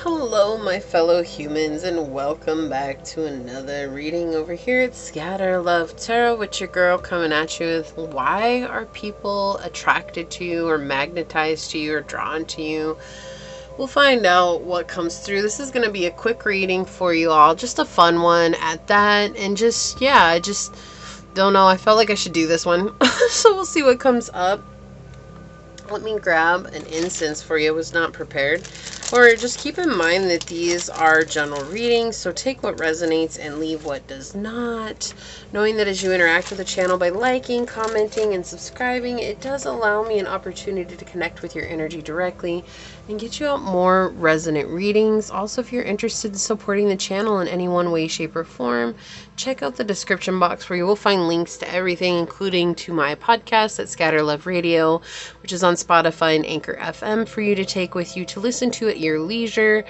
Hello, my fellow humans, and welcome back to another reading over here at scatterlovetarot with your girl coming at you with why are people attracted to you or magnetized to you or drawn to you. We'll find out what comes through. This is going to be a quick reading for you all, just a fun one at that, and I just don't know. I felt like I should do this one. So we'll see what comes up. Let me grab an incense for you. I was not prepared. Or just keep in mind that these are general readings, so take what resonates and leave what does not. Knowing that as you interact with the channel by liking, commenting, and subscribing, it does allow me an opportunity to connect with your energy directly and get you out more resonant readings. Also, if you're interested in supporting the channel in any one way, shape, or form, check out the description box where you will find links to everything, including to my podcast at Scatter Love Radio, which is on Spotify and Anchor FM for you to take with you to listen to at your leisure.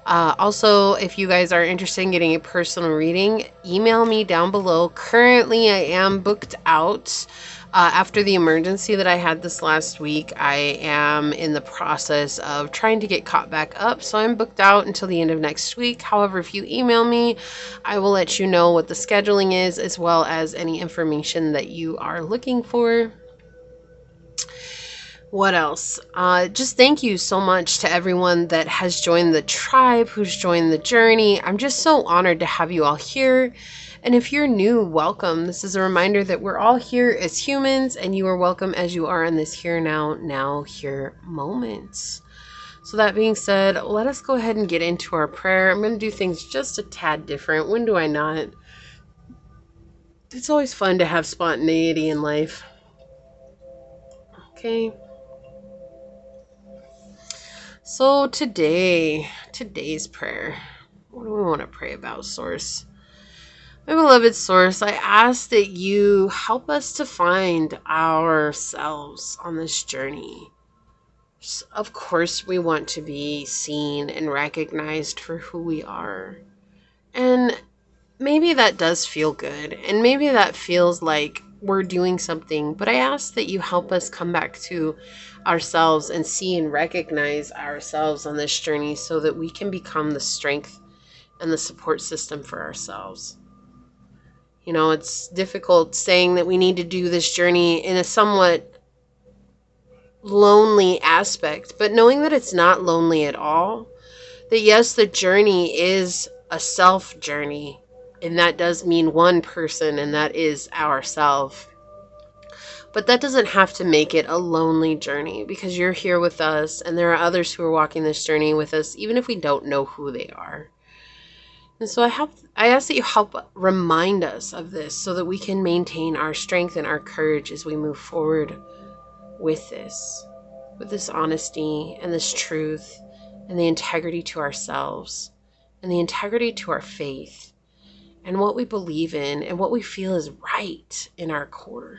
Also, if you guys are interested in getting a personal reading, email me down below. Currently, I am booked out. After the emergency that I had this last week, I am in the process of trying to get caught back up. So I'm booked out until the end of next week. However, if you email me, I will let you know what the scheduling is, as well as any information that you are looking for. What else? Just thank you so much to everyone that has joined the tribe, who's joined the journey. I'm just so honored to have you all here. And if you're new, welcome. This is a reminder that we're all here as humans, and you are welcome as you are in this here, now, here moments. So that being said, let us go ahead and get into our prayer. I'm going to do things just a tad different. When do I not? It's always fun to have spontaneity in life. Okay. So today's prayer, what do we want to pray about, Source? My beloved Source, I ask that you help us to find ourselves on this journey. Of course, we want to be seen and recognized for who we are. And maybe that does feel good, and maybe that feels like we're doing something, but I ask that you help us come back to ourselves and see and recognize ourselves on this journey so that we can become the strength and the support system for ourselves. You know, it's difficult saying that we need to do this journey in a somewhat lonely aspect, but knowing that it's not lonely at all, that yes, the journey is a self journey, and that does mean one person, and that is ourself. But that doesn't have to make it a lonely journey, because you're here with us, and there are others who are walking this journey with us, even if we don't know who they are. And so I ask that you help remind us of this so that we can maintain our strength and our courage as we move forward with this honesty and this truth and the integrity to ourselves and the integrity to our faith and what we believe in and what we feel is right in our core.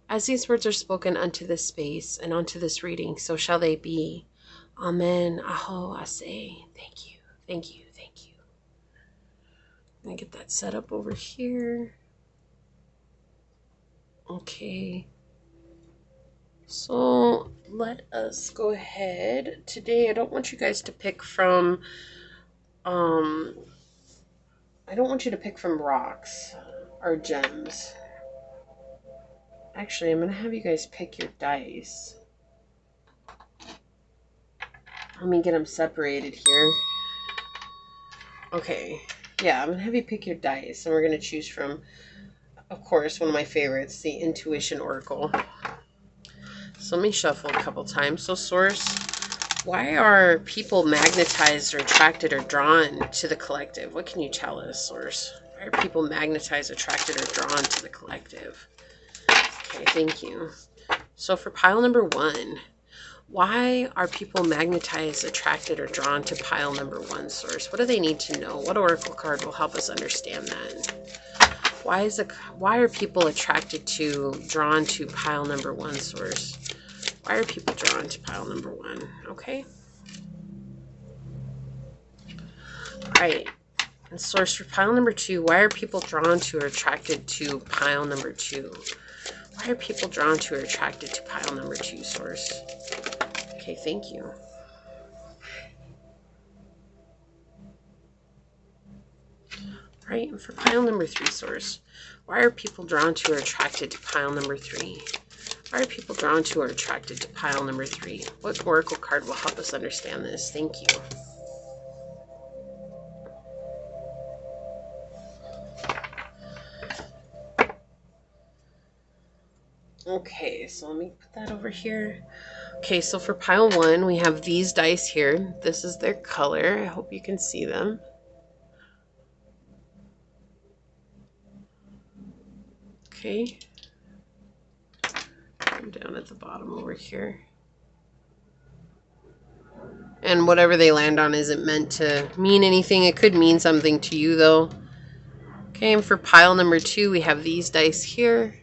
As these words are spoken unto this space and unto this reading, so shall they be. Amen. Aho, Ase. Thank you. Thank you. Thank you. Let me get that set up over here. Okay. So let us go ahead. Today, I don't want you guys to pick from, I don't want you to pick from rocks or gems. Actually, I'm going to have you guys pick your dice. Let me get them separated here. Okay. Yeah, I'm going to have you pick your dice, and we're going to choose from, of course, one of my favorites, the Intuition Oracle. So let me shuffle a couple times. So, Source, why are people magnetized or attracted or drawn to the collective? What can you tell us, Source? Why are people magnetized, attracted, or drawn to the collective? Okay, thank you. So for pile number 1, why are people magnetized, attracted, or drawn to pile number 1, Source? What do they need to know? What oracle card will help us understand that? Why are people attracted to, drawn to pile number 1, Source? Why are people drawn to pile number 1? Okay. All right. And Source, for pile number 2, why are people drawn to or attracted to pile number 2? Why are people drawn to or attracted to pile number 2, Source? Okay, thank you. right, and for pile number 3, source, why are people drawn to or attracted to pile number 3? Why are people drawn to or attracted to pile number 3? What oracle card will help us understand this? Thank you. Okay, so let me put that over here. Okay, so for pile 1, we have these dice here. This is their color. I hope you can see them. Okay. I'm down at the bottom over here. And whatever they land on isn't meant to mean anything. It could mean something to you, though. Okay, and for pile number 2, we have these dice here.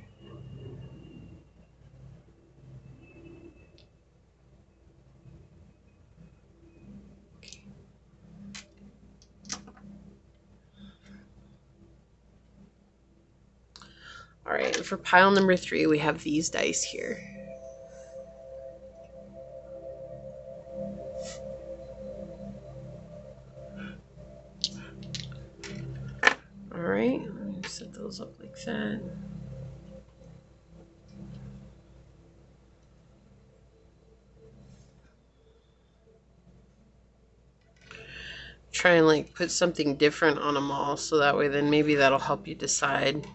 All right, and for pile number 3, we have these dice here. All right, let me set those up like that. Try and like put something different on them all, so that way then maybe that'll help you decide.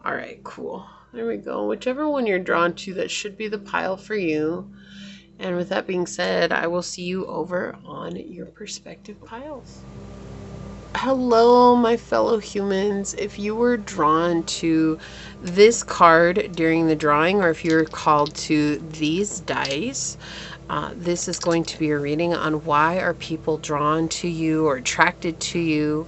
All right, cool. There we go. Whichever one you're drawn to, that should be the pile for you. And with that being said, I will see you over on your perspective piles. Hello, my fellow humans. If you were drawn to this card during the drawing, or if you're called to these dice, this is going to be a reading on why are people drawn to you or attracted to you.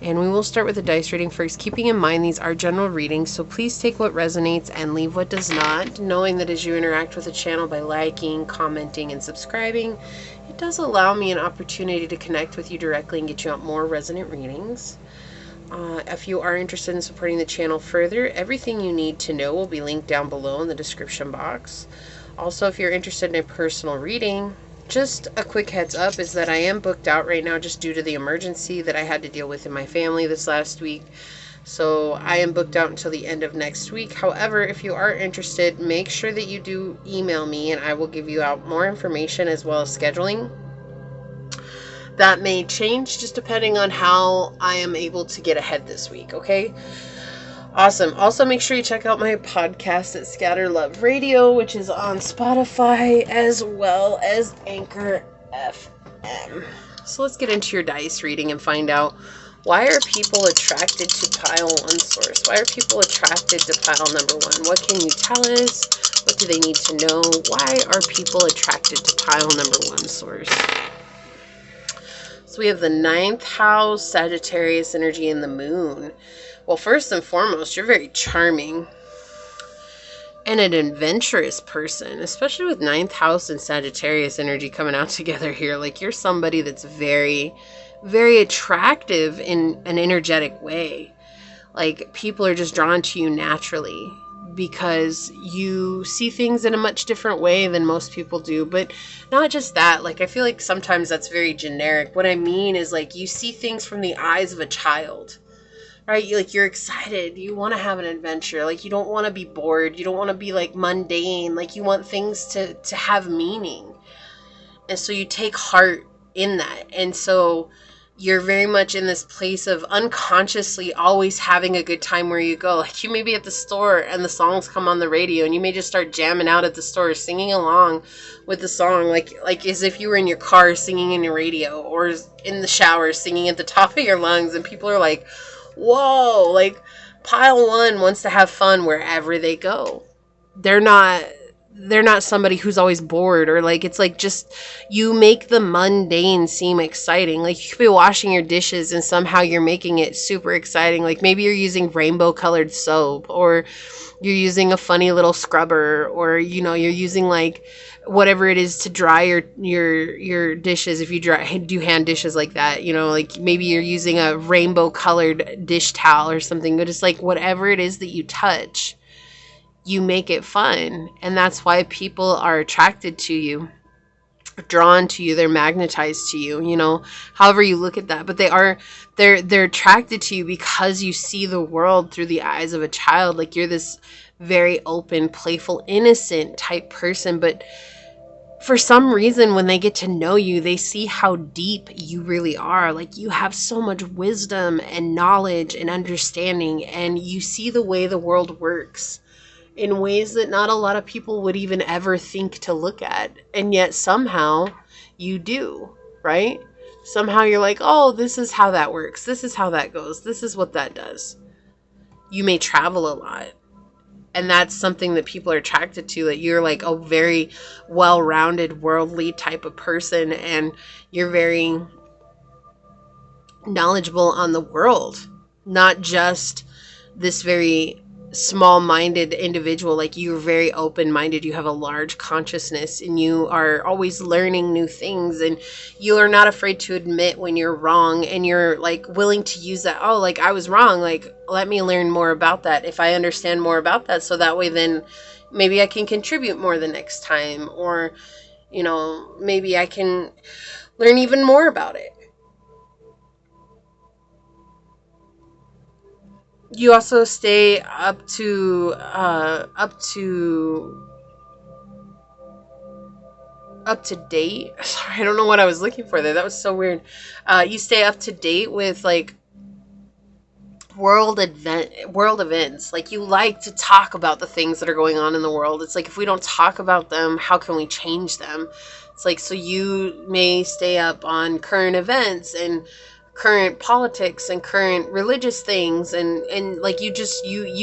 And we will start with the dice reading first, keeping in mind these are general readings, so please take what resonates and leave what does not, knowing that as you interact with the channel by liking, commenting, and subscribing, it does allow me an opportunity to connect with you directly and get you out more resonant readings. If you are interested in supporting the channel further, everything you need to know will be linked down below in the description box. Also, if you're interested in a personal reading, just a quick heads up is that I am booked out right now just due to the emergency that I had to deal with in my family this last week. So I am booked out until the end of next week. However, if you are interested, make sure that you do email me and I will give you out more information as well as scheduling. That may change just depending on how I am able to get ahead this week, okay? Awesome. Also, make sure you check out my podcast at Scatter Love Radio, which is on Spotify as well as Anchor FM. So let's get into your dice reading and find out, why are people attracted to pile 1, source? Why are people attracted to pile number 1? What can you tell us? What do they need to know? Why are people attracted to pile number 1, source? So we have the 9th house, Sagittarius energy, and the moon. Well, first and foremost, you're very charming and an adventurous person, especially with 9th house and Sagittarius energy coming out together here. Like, you're somebody that's very, very attractive in an energetic way. Like, people are just drawn to you naturally because you see things in a much different way than most people do. But not just that, like, I feel like sometimes that's very generic. What I mean is, like, you see things from the eyes of a child. Right? Like, you're excited. You want to have an adventure. Like, you don't want to be bored. You don't want to be, like, mundane. Like, you want things to have meaning. And so you take heart in that. And so you're very much in this place of unconsciously always having a good time where you go. Like, you may be at the store and the songs come on the radio and you may just start jamming out at the store, singing along with the song, like as if you were in your car singing in your radio, or in the shower singing at the top of your lungs, and people are like, whoa, like, pile 1 wants to have fun wherever they go. They're not somebody who's always bored, or like, it's like, just, you make the mundane seem exciting. Like, you could be washing your dishes and somehow you're making it super exciting. Like, maybe you're using rainbow colored soap, or you're using a funny little scrubber, or, you know, you're using like whatever it is to dry your dishes. If you do hand dishes like that, you know, like maybe you're using a rainbow colored dish towel or something, but it's like, whatever it is that you touch, you make it fun. And that's why people are attracted to you. drawn to you, they're magnetized to you, you know, however you look at that. But they're attracted to you because you see the world through the eyes of a child. Like, you're this very open, playful, innocent type person, but for some reason, when they get to know you, they see how deep you really are. Like, you have so much wisdom and knowledge and understanding, and you see the way the world works in ways that not a lot of people would even ever think to look at. And yet somehow you do, right? Somehow you're like, oh, this is how that works. This is how that goes. This is what that does. You may travel a lot. And that's something that people are attracted to, that you're like a very well-rounded, worldly type of person, and you're very knowledgeable on the world, not just this very small-minded individual. Like, you're very open-minded, you have a large consciousness, and you are always learning new things, and you are not afraid to admit when you're wrong, and you're like willing to use that. Oh, like, I was wrong, like, let me learn more about that. If I understand more about that, so that way then maybe I can contribute more the next time, or, you know, maybe I can learn even more about it. You also stay up to date. Sorry, I don't know what I was looking for there. That was so weird. You stay up to date with like world events. Like, you like to talk about the things that are going on in the world. It's like, if we don't talk about them, how can we change them? It's like, so you may stay up on current events and current politics and current religious things, and like, you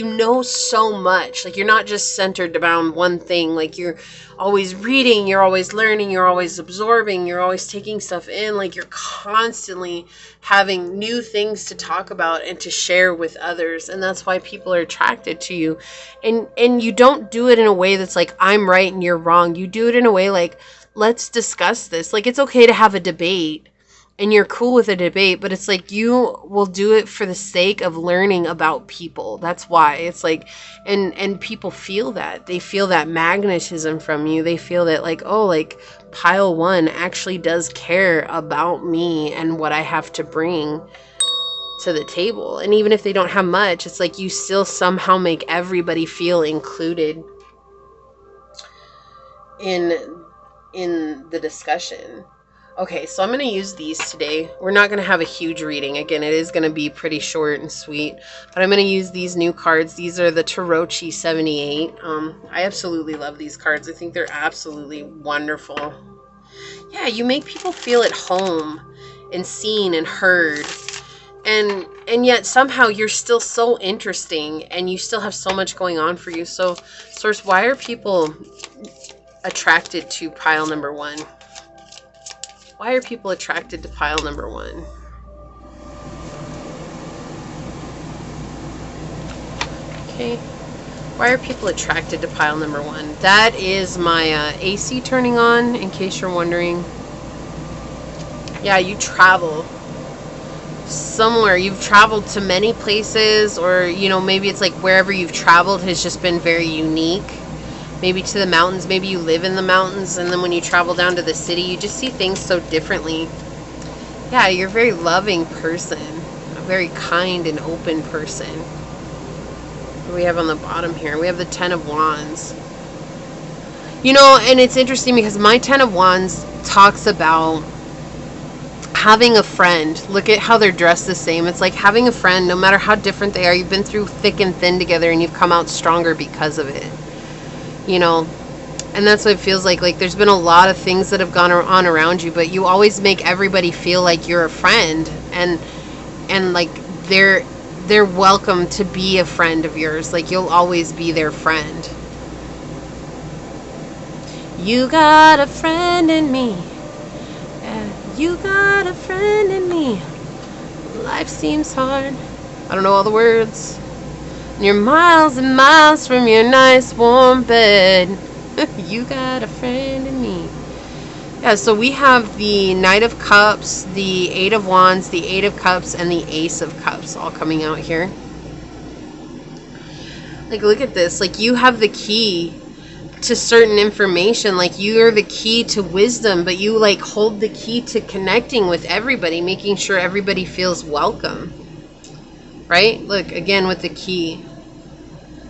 know so much. Like, you're not just centered around one thing. Like, you're always reading, you're always learning, you're always absorbing, you're always taking stuff in. Like, you're constantly having new things to talk about and to share with others, and that's why people are attracted to you. And you don't do it in a way that's like, I'm right and you're wrong. You do it in a way like, let's discuss this. Like, it's okay to have a debate, and you're cool with a debate, but it's like, you will do it for the sake of learning about people. That's why. It's like, and people feel that. They feel that magnetism from you. They feel that, like, oh, like, pile one actually does care about me and what I have to bring to the table. And even if they don't have much, it's like, you still somehow make everybody feel included in the discussion. Okay, so I'm going to use these today. We're not going to have a huge reading. Again, it is going to be pretty short and sweet. But I'm going to use these new cards. These are the Tarochi 78. I absolutely love these cards. I think they're absolutely wonderful. Yeah, you make people feel at home and seen and heard. And yet somehow you're still so interesting, and you still have so much going on for you. So, Source, why are people attracted to pile number one? Why are people attracted to pile number one? Okay. Why are people attracted to pile number one? That is my AC turning on, in case you're wondering. Yeah, you travel somewhere. You've traveled to many places, or, you know, maybe it's like wherever you've traveled has just been very unique. Maybe to the mountains, maybe you live in the mountains, and then when you travel down to the city, you just see things so differently. Yeah, you're a very loving person, a very kind and open person. What do we have on the bottom here? We have the Ten of Wands. You know, and it's interesting because my Ten of Wands talks about having a friend. Look at how they're dressed the same. It's like having a friend, no matter how different they are. You've been through thick and thin together, and you've come out stronger because of it. You know, and that's what it feels like. Like, there's been a lot of things that have gone on around you, but you always make everybody feel like you're a friend, and like they're welcome to be a friend of yours. Like, you'll always be their friend. You got a friend in me. Yeah, you got a friend in me. Life seems hard. I don't know all the words. You're miles and miles from your nice warm bed. You got a friend in me. Yeah, so we have the Knight of Cups, the Eight of Wands, the Eight of Cups, and the Ace of Cups all coming out here. Like, look at this. Like, you have the key to certain information. Like, you're the key to wisdom, but you like hold the key to connecting with everybody, making sure everybody feels welcome, right? Look, again, with the key.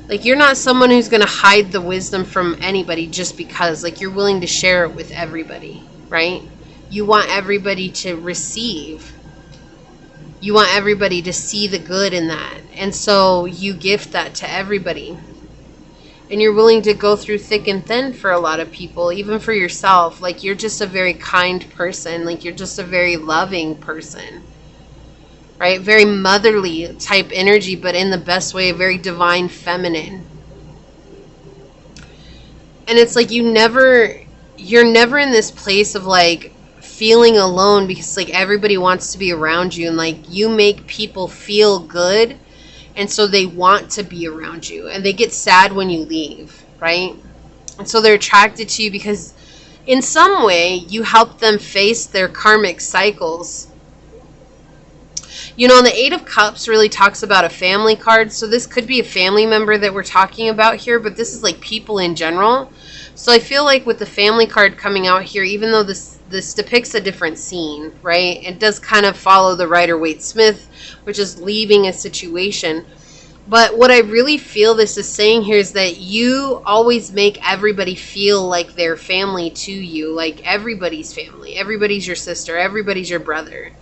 Like, you're not someone who's going to hide the wisdom from anybody just because. Like, you're willing to share it with everybody, right? You want everybody to receive. You want everybody to see the good in that. And so you gift that to everybody. And you're willing to go through thick and thin for a lot of people, even for yourself. Like, you're just a very kind person. Like, you're just a very loving person. Right? Very motherly type energy, but in the best way, very divine feminine. And it's like you're never in this place of like feeling alone, because like everybody wants to be around you, and like you make people feel good, and so they want to be around you, and they get sad when you leave, right? And so they're attracted to you because in some way you help them face their karmic cycles. You know, the Eight of Cups really talks about a family card. So this could be a family member that we're talking about here, but this is like people in general. So I feel like with the family card coming out here, even though this depicts a different scene, right? It does kind of follow the Rider-Waite-Smith, which is leaving a situation. But what I really feel this is saying here is that you always make everybody feel like they're family to you, like everybody's family. Everybody's your sister. Everybody's your brother.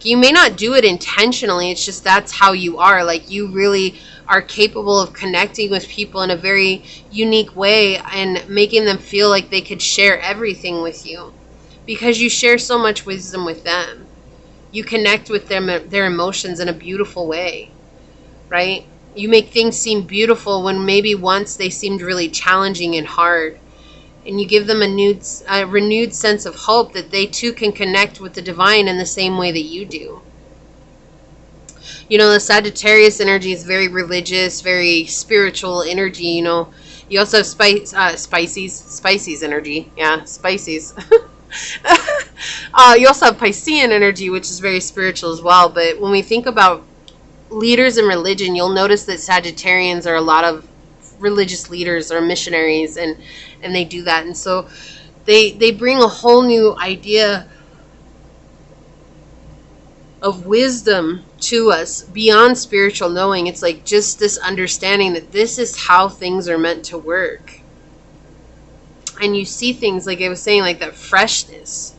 You may not do it intentionally, it's just that's how you are. Like, you really are capable of connecting with people in a very unique way and making them feel like they could share everything with you because you share so much wisdom with them. You connect with them, their emotions in a beautiful way, right? You make things seem beautiful when maybe once they seemed really challenging and hard. And you give them a renewed sense of hope that they too can connect with the divine in the same way that you do. You know, the Sagittarius energy is very religious, very spiritual energy. You know, you also have Pisces energy. Yeah, Pisces. You also have Piscean energy, which is very spiritual as well. But when we think about leaders in religion, you'll notice that Sagittarians are a lot of religious leaders or missionaries, and they do that. And so they bring a whole new idea of wisdom to us beyond spiritual knowing. It's like just this understanding that this is how things are meant to work. And you see things, like I was saying, like that freshness.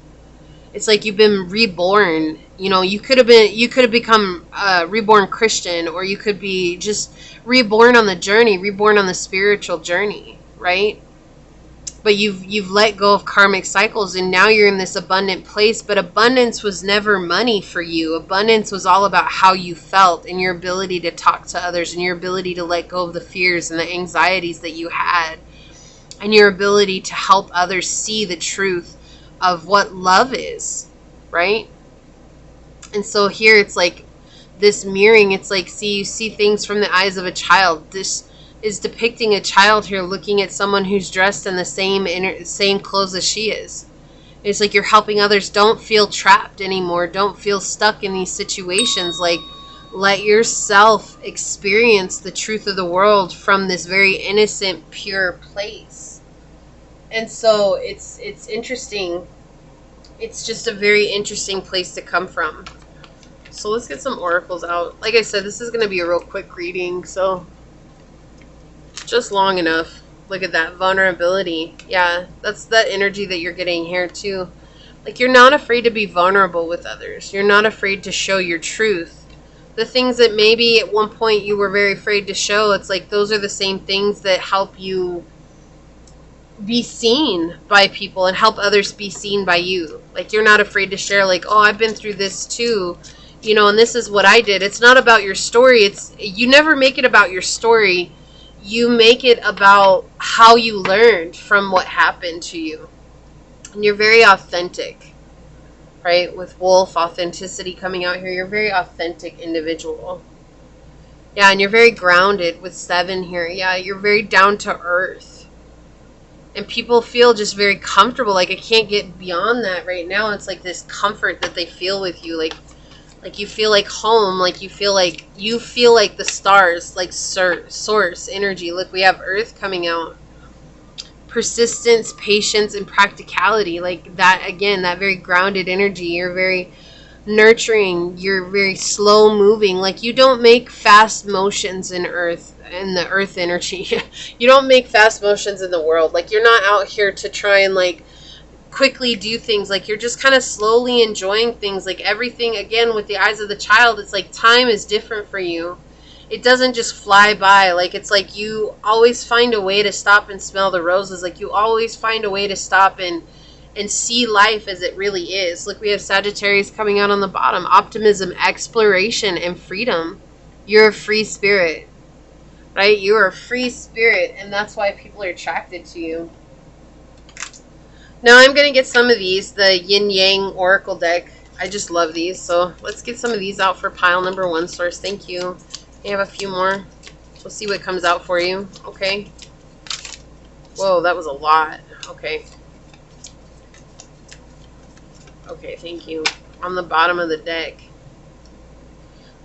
It's like you've been reborn. You know, you could have become a reborn Christian, or you could be just reborn on the journey, reborn on the spiritual journey, right? But you've let go of karmic cycles, and now you're in this abundant place. But abundance was never money for you. Abundance was all about how you felt and your ability to talk to others, and your ability to let go of the fears and the anxieties that you had, and your ability to help others see the truth of what love is, right? And so here it's like this mirroring. It's like, you see things from the eyes of a child. This is depicting a child here looking at someone who's dressed in the same clothes as she is. It's like you're helping others. Don't feel trapped anymore. Don't feel stuck in these situations. Like, let yourself experience the truth of the world from this very innocent, pure place. And so it's interesting. It's just a very interesting place to come from. So let's get some oracles out. Like I said, this is going to be a real quick reading, so just long enough. Look at that vulnerability. Yeah, that's that energy that you're getting here too. Like, you're not afraid to be vulnerable with others. You're not afraid to show your truth. The things that maybe at one point you were very afraid to show, it's like those are the same things that help you be seen by people and help others be seen by you. Like, you're not afraid to share, like, oh, I've been through this too, you know, and this is what I did. It's not about your story. You never make it about your story. You make it about how you learned from what happened to you. And you're very authentic, right? With Wolf, authenticity coming out here. You're a very authentic individual. Yeah, and you're very grounded with 7 here. Yeah, you're very down to earth. And people feel just very comfortable. Like, I can't get beyond that right now. It's like this comfort that they feel with you. Like you feel like home. Like you feel like the stars, like source energy. Look, we have Earth coming out. persistence, patience, and practicality. Like that, again, that very grounded energy. You're very nurturing, you're very slow moving. Like you don't make fast motions in the earth energy. You don't make fast motions in the world. Like you're not out here to try and like quickly do things. Like you're just kind of slowly enjoying things. Like everything, again, with the eyes of the child, it's like time is different for you. It doesn't just fly by. Like it's like you always find a way to stop and smell the roses. Like you always find a way to stop and see life as it really is. Look, we have Sagittarius coming out on the bottom. Optimism, exploration, and freedom. You're a free spirit, right? You're a free spirit, and that's why people are attracted to you. Now I'm going to get some of these, the Yin Yang Oracle deck. I just love these, so let's get some of these out for pile number 1, source. Thank you. You have a few more. We'll see what comes out for you, okay? Whoa, that was a lot. Okay. Okay, thank you. On the bottom of the deck.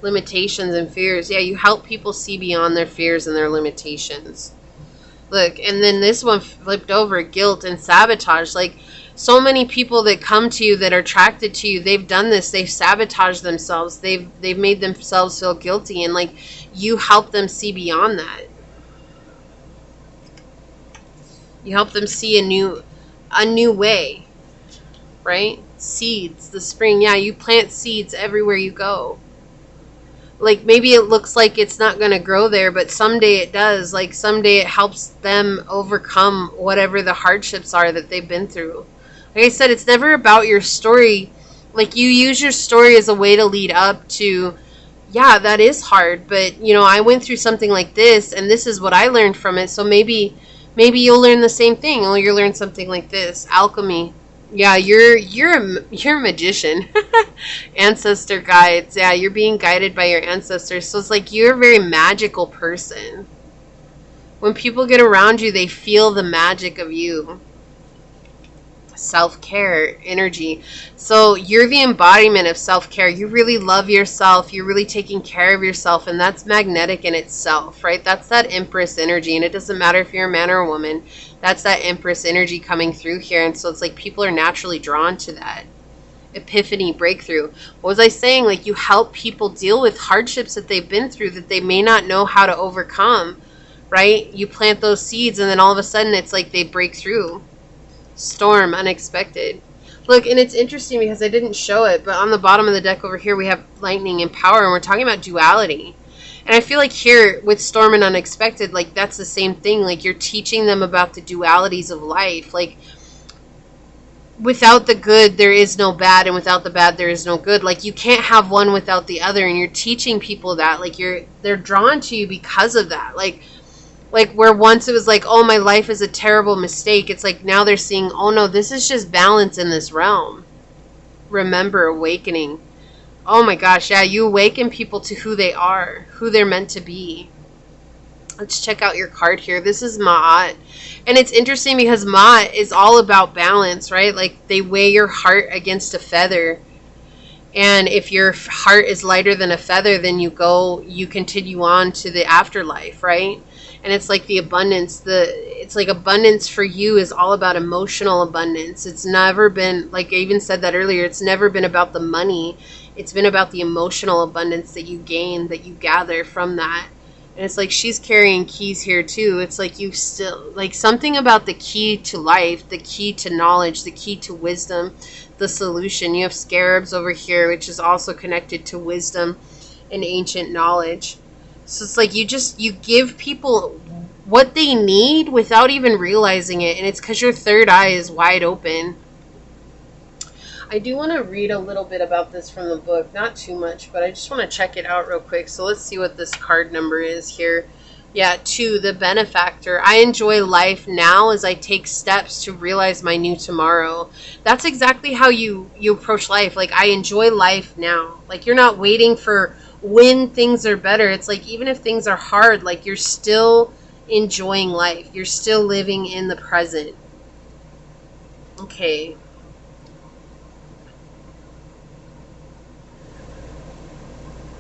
Limitations and fears. Yeah, you help people see beyond their fears and their limitations. Look, and then this one flipped over, guilt and sabotage. Like, so many people that come to you that are attracted to you, they've done this. They've sabotaged themselves. They've made themselves feel guilty. And, like, you help them see beyond that. You help them see a new way. Right? Seeds, the spring. Yeah, you plant seeds everywhere you go. Like maybe it looks like it's not going to grow there, but someday it does. Like someday it helps them overcome whatever the hardships are that they've been through. Like I said, it's never about your story. Like you use your story as a way to lead up to, yeah, that is hard, but you know, I went through something like this and this is what I learned from it. So maybe you'll learn the same thing, or you'll learn something like this. Alchemy. Yeah, you're a magician. Ancestor guides. Yeah, you're being guided by your ancestors. So it's like you're a very magical person. When people get around you, they feel the magic of you. Self-care energy. So you're the embodiment of self-care. You really love yourself. You're really taking care of yourself, and that's magnetic in itself, right? That's that Empress energy, and it doesn't matter if you're a man or a woman. That's that Empress energy coming through here, and so it's like people are naturally drawn to that. Epiphany, breakthrough. What was I saying? Like you help people deal with hardships that they've been through that they may not know how to overcome, right? You plant those seeds, and then all of a sudden it's like they break through. Storm, unexpected. Look, and it's interesting because I didn't show it, but on the bottom of the deck over here we have lightning and power, and we're talking about duality. And I feel like here with storm and unexpected, like that's the same thing. Like you're teaching them about the dualities of life. Like without the good there is no bad, and without the bad there is no good. Like you can't have one without the other, and you're teaching people that. Like they're drawn to you because of that. Like where once it was like, oh, my life is a terrible mistake. It's like now they're seeing, oh no, this is just balance in this realm. Remember, awakening. Oh my gosh, yeah, you awaken people to who they are, who they're meant to be. Let's check out your card here. This is Ma'at. And it's interesting because Ma'at is all about balance, right? Like they weigh your heart against a feather. And if your heart is lighter than a feather, then you continue on to the afterlife, right? And it's like the abundance, it's like abundance for you is all about emotional abundance. It's never been, like I even said that earlier, it's never been about the money. It's been about the emotional abundance that you gain, that you gather from that. And it's like she's carrying keys here too. It's like you still, like something about the key to life, the key to knowledge, the key to wisdom, the solution. You have scarabs over here, which is also connected to wisdom and ancient knowledge. So it's like you give people what they need without even realizing it. And it's because your third eye is wide open. I do want to read a little bit about this from the book. Not too much, but I just want to check it out real quick. So let's see what this card number is here. Yeah, 2, the benefactor. I enjoy life now as I take steps to realize my new tomorrow. That's exactly how you approach life. Like, I enjoy life now. Like, you're not waiting for when things are better. It's like, even if things are hard, like, you're still enjoying life. You're still living in the present. Okay.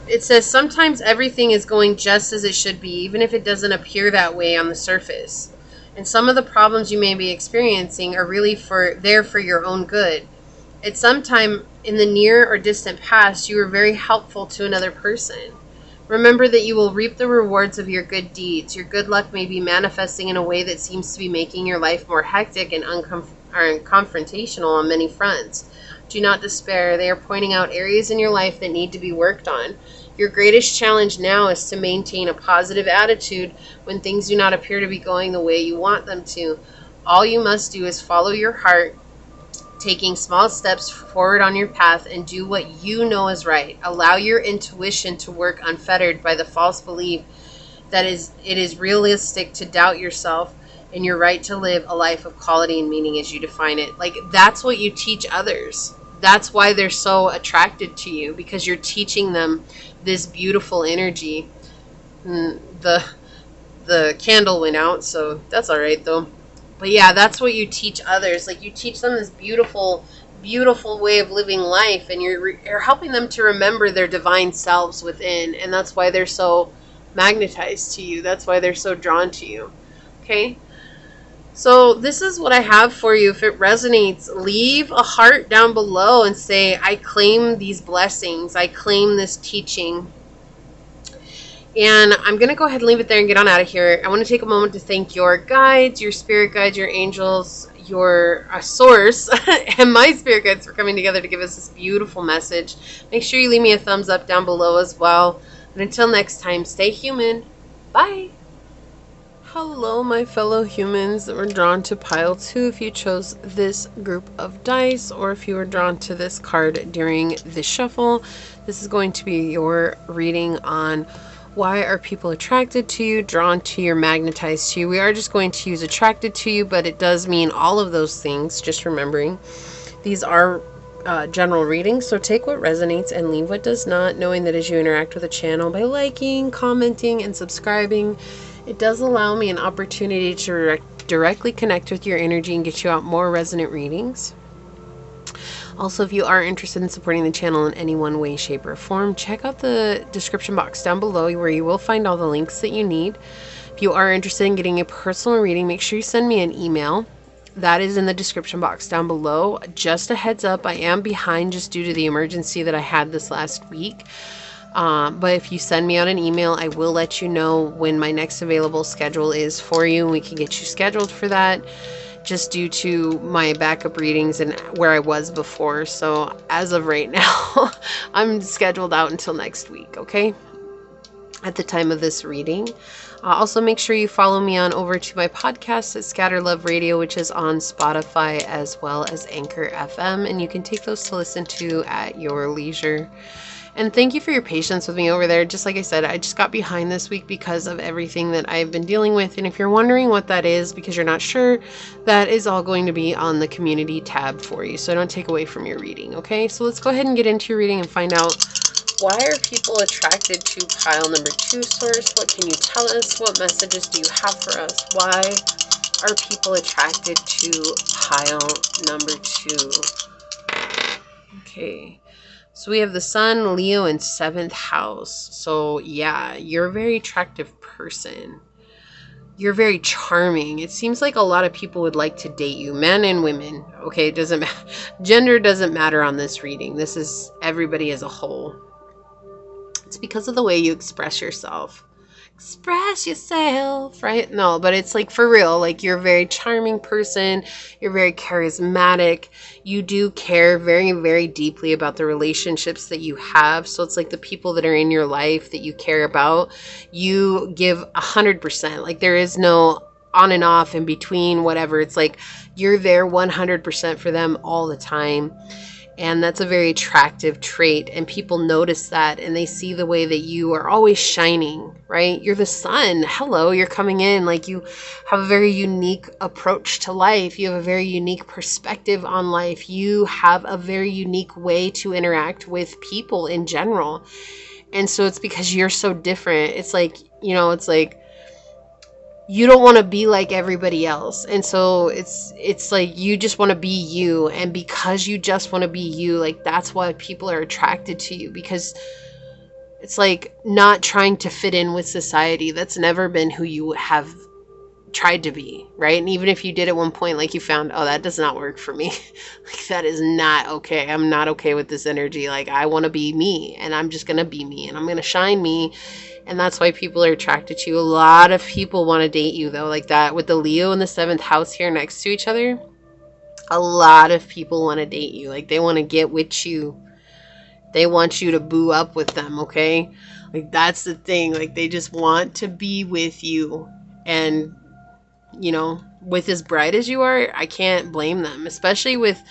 It says, sometimes everything is going just as it should be, even if it doesn't appear that way on the surface. And some of the problems you may be experiencing are really there for your own good. At some time in the near or distant past, you were very helpful to another person. Remember that you will reap the rewards of your good deeds. Your good luck may be manifesting in a way that seems to be making your life more hectic and confrontational on many fronts. Do not despair. They are pointing out areas in your life that need to be worked on. Your greatest challenge now is to maintain a positive attitude when things do not appear to be going the way you want them to. All you must do is follow your heart, taking small steps forward on your path, and do what you know is right. Allow your intuition to work unfettered by the false belief that it is realistic to doubt yourself and your right to live a life of quality and meaning as you define it. Like, that's what you teach others. That's why they're so attracted to you, because you're teaching them this beautiful energy. The candle went out, so that's all right though. But yeah, that's what you teach others. Like, you teach them this beautiful, beautiful way of living life, and you're helping them to remember their divine selves within, and that's why they're so magnetized to you. That's why they're so drawn to you. Okay? So this is what I have for you. If it resonates, leave a heart down below and say, I claim these blessings. I claim this teaching. And I'm going to go ahead and leave it there and get on out of here. I want to take a moment to thank your guides, your spirit guides, your angels, your source, and my spirit guides for coming together to give us this beautiful message. Make sure you leave me a thumbs up down below as well. And until next time, stay human. Bye. Hello, my fellow humans that were drawn to pile 2 if you chose this group of dice, or if you were drawn to this card during the shuffle. This is going to be your reading on why are people attracted to you, drawn to you, or magnetized to you. We are just going to use attracted to you, but it does mean all of those things, just remembering. These are general readings, so take what resonates and leave what does not, knowing that as you interact with the channel by liking, commenting, and subscribing, it does allow me an opportunity to directly connect with your energy and get you out more resonant readings. Also, if you are interested in supporting the channel in any one way, shape, or form, check out the description box down below where you will find all the links that you need. If you are interested in getting a personal reading, make sure you send me an email. That is in the description box down below. Just a heads up, I am behind just due to the emergency that I had this last week. But if you send me out an email, I will let you know when my next available schedule is for you, and we can get you scheduled for that, just due to my backup readings and where I was before. So as of right now, I'm scheduled out until next week, okay? At the time of this reading. Also, make sure you follow me on over to my podcast at Scatter Love Radio, which is on Spotify as well as Anchor FM, and you can take those to listen to at your leisure. And thank you for your patience with me over there. Just like I said, I just got behind this week because of everything that I've been dealing with. And if you're wondering what that is because you're not sure, that is all going to be on the community tab for you. So don't take away from your reading, okay? So let's go ahead and get into your reading and find out, why are people attracted to pile number 2, source? What can you tell us? What messages do you have for us? Why are people attracted to pile number 2? Okay. So we have the Sun, Leo, and 7th house. So yeah, you're a very attractive person. You're very charming. It seems like a lot of people would like to date you, men and women. Okay, it doesn't matter. Gender doesn't matter on this reading. This is everybody as a whole. It's because of the way you express yourself. Express yourself, right? No, but it's like for real. Like, you're a very charming person. You're very charismatic. You do care very, very deeply about the relationships that you have. So it's like the people that are in your life that you care about, you give 100%. Like, there is no on and off in between, whatever. It's like you're there 100% for them all the time. And that's a very attractive trait, and people notice that, and they see the way that you are always shining, right? You're the sun. Hello, you're coming in. Like, you have a very unique approach to life. You have a very unique perspective on life. You have a very unique way to interact with people in general. And so it's because you're so different. It's like, you know, it's like, you don't want to be like everybody else. And so it's like you just want to be you. And because you just want to be you, like, that's why people are attracted to you, because it's like not trying to fit in with society. That's never been who you have tried to be, right? And even if you did at one point, like you found, oh, that does not work for me. Like that is not okay. I'm not okay with this energy. Like I want to be me, and I'm just going to be me, and I'm going to shine me. And that's why people are attracted to you. A lot of people want to date you though, like that with the Leo and the 7th house here next to each other. A lot of people want to date you. Like they want to get with you. They want you to boo up with them, okay? Like that's the thing. Like they just want to be with you. And you know, with as bright as you are, I can't blame them, especially with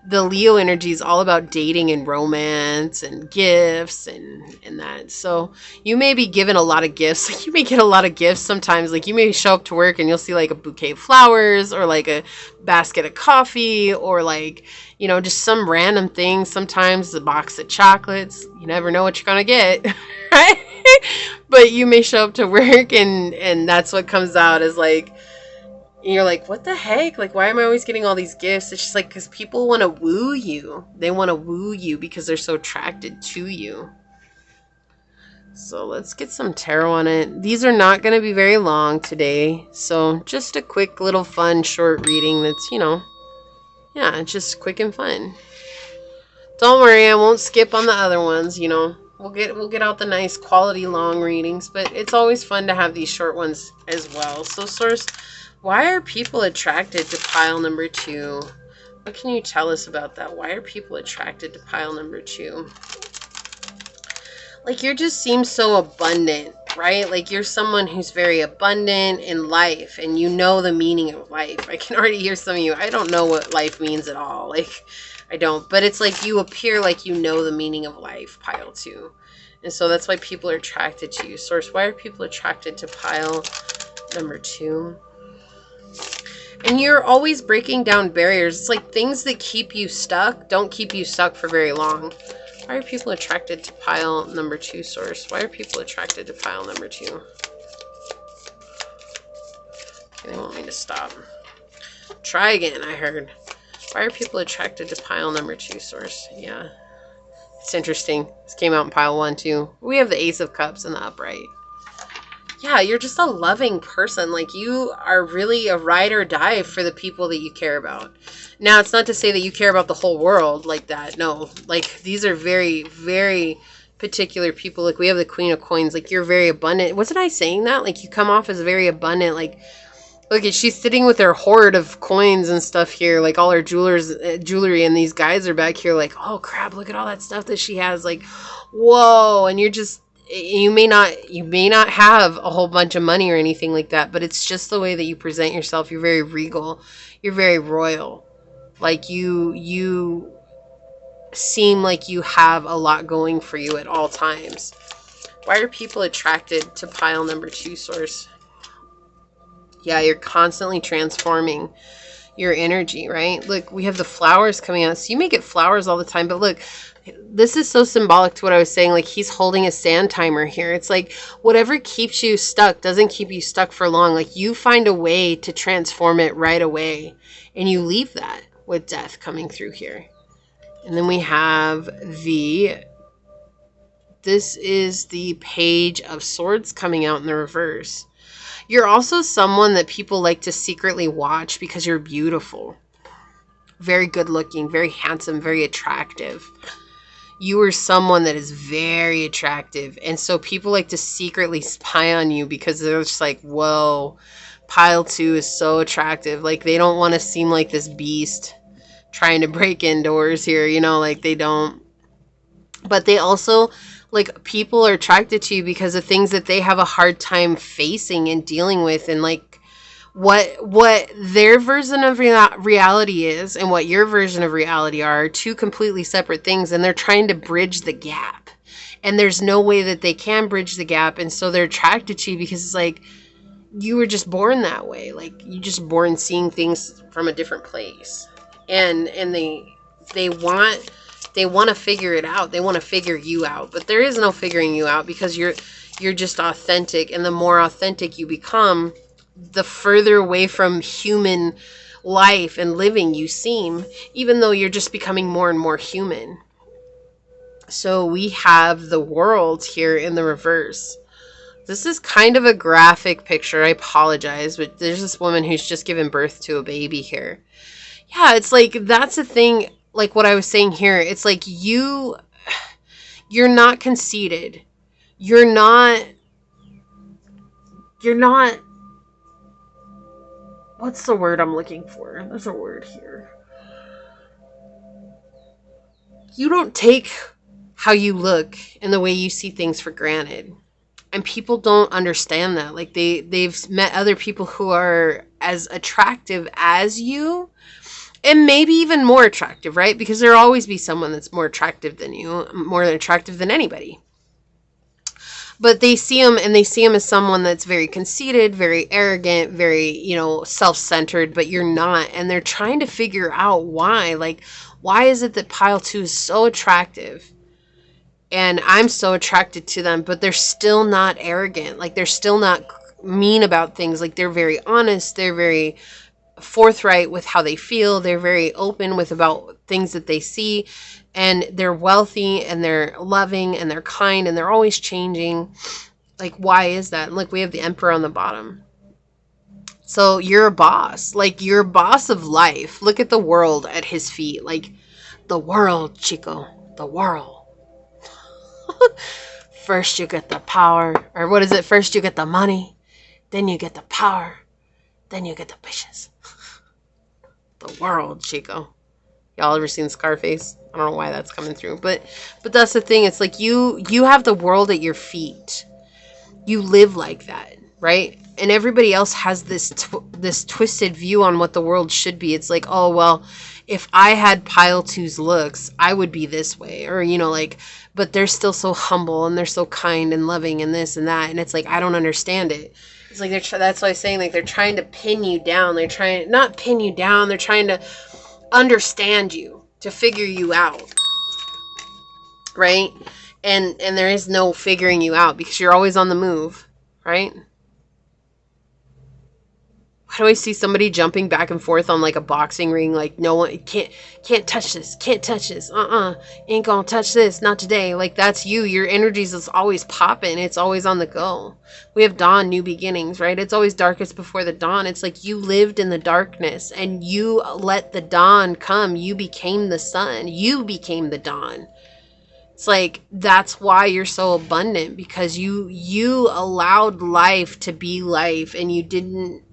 the Leo energy is all about dating and romance and gifts and that. So you may be given a lot of gifts. Like you may get a lot of gifts sometimes. Like you may show up to work and you'll see like a bouquet of flowers or like a basket of coffee or like, you know, just some random thing. Sometimes a box of chocolates. You never know what you're going to get, right? But you may show up to work and that's what comes out is like, and you're like, what the heck? Like, why am I always getting all these gifts? It's just like, because people want to woo you. They want to woo you because they're so attracted to you. So let's get some tarot on it. These are not going to be very long today. So just a quick little fun short reading that's, you know, yeah, just quick and fun. Don't worry, I won't skip on the other ones, you know. We'll get out the nice quality long readings, but it's always fun to have these short ones as well. So source, why are people attracted to pile number 2? What can you tell us about that? Why are people attracted to pile number 2? Like, you just seem so abundant, right? Like, you're someone who's very abundant in life, and you know the meaning of life. I can already hear some of you. I don't know what life means at all. Like, I don't. But it's like you appear like you know the meaning of life, pile 2. And so that's why people are attracted to you. Source, why are people attracted to pile number 2? And you're always breaking down barriers. It's like things that keep you stuck don't keep you stuck for very long. Why are people attracted to pile number 2, source? Why are people attracted to pile number 2? Okay, they want me to stop. Try again, I heard. Why are people attracted to pile number 2, source? Yeah. It's interesting. This came out in pile 1, too. We have the Ace of Cups in the upright. Yeah, you're just a loving person. Like, you are really a ride or die for the people that you care about. Now, it's not to say that you care about the whole world like that. No. Like, these are very, very particular people. Like, we have the Queen of Coins. Like, you're very abundant. Wasn't I saying that? Like, you come off as very abundant. Like, look, she's sitting with her hoard of coins and stuff here. Like, all her jewelry. And these guys are back here like, oh, crap, look at all that stuff that she has. Like, whoa. And you're just... You may not have a whole bunch of money or anything like that, but it's just the way that you present yourself. You're very regal. You're very royal. Like you seem like you have a lot going for you at all times. Why are people attracted to pile number 2, source? Yeah, you're constantly transforming your energy, right? Look, we have the flowers coming out. So you may get flowers all the time, but look, this is so symbolic to what I was saying. Like, he's holding a sand timer here. It's like whatever keeps you stuck doesn't keep you stuck for long. Like, you find a way to transform it right away, and you leave that with death coming through here. And then we have this is the Page of Swords coming out in the reverse. You're also someone that people like to secretly watch because you're beautiful. Very good looking, very handsome, very attractive. You are someone that is very attractive. And so people like to secretly spy on you because they're just like, whoa, pile 2 is so attractive. Like, they don't want to seem like this beast trying to break indoors here, you know, like they don't. But they also, like, people are attracted to you because of things that they have a hard time facing and dealing with. And like, what their version of reality is and what your version of reality are two completely separate things, and they're trying to bridge the gap, and there's no way that they can bridge the gap. And so they're attracted to you because it's like you were just born that way. Like, you just born seeing things from a different place, and they want to figure it out. They want to figure you out, but there is no figuring you out because you're just authentic. And the more authentic you become, the further away from human life and living you seem, even though you're just becoming more and more human. So we have the World here in the reverse. This is kind of a graphic picture. I apologize, but there's this woman who's just given birth to a baby here. Yeah, it's like, that's the thing, like what I was saying here. It's like you're not conceited. You're not, what's the word I'm looking for? There's a word here. You don't take how you look and the way you see things for granted. And people don't understand that. Like they've met other people who are as attractive as you, and maybe even more attractive, right? Because there'll always be someone that's more attractive than you, more attractive than anybody. But they see him, and they see him as someone that's very conceited, very arrogant, very, self-centered, but you're not. And they're trying to figure out why. Like, why is it that pile 2 is so attractive? And I'm so attracted to them, but they're still not arrogant. Like, they're still not mean about things. Like, they're very honest. They're very forthright with how they feel. They're very open with about things that they see. And they're wealthy, and they're loving, and they're kind, and they're always changing. Like, why is that? And look, we have the Emperor on the bottom. So you're a boss. Like, you're a boss of life. Look at the world at his feet. Like, the world, Chico. The world. First you get the power. Or what is it? First you get the money. Then you get the power. Then you get the bitches. The world, Chico. Y'all ever seen Scarface? I don't know why that's coming through, but that's the thing. It's like you have the world at your feet. You live like that, right? And everybody else has this twisted view on what the world should be. It's like, oh well, if I had pile 2's looks, I would be this way, or but they're still so humble, and they're so kind and loving, and this and that, and it's like, I don't understand it. It's like that's why I'm saying, like, they're trying to pin you down. They're trying not pin you down. They're trying to understand you, to figure you out, right? And there is no figuring you out, because you're always on the move, right? Why do I see somebody jumping back and forth on like a boxing ring? Like, no one can't touch this, can't touch this, ain't gonna touch this, not today. Like, that's you. Your energies is always popping. It's always on the go. We have dawn, new beginnings, right? It's always darkest before the dawn. It's like you lived in the darkness and you let the dawn come. You became the sun. You became the dawn. It's like, that's why you're so abundant, because you allowed life to be life, and you didn't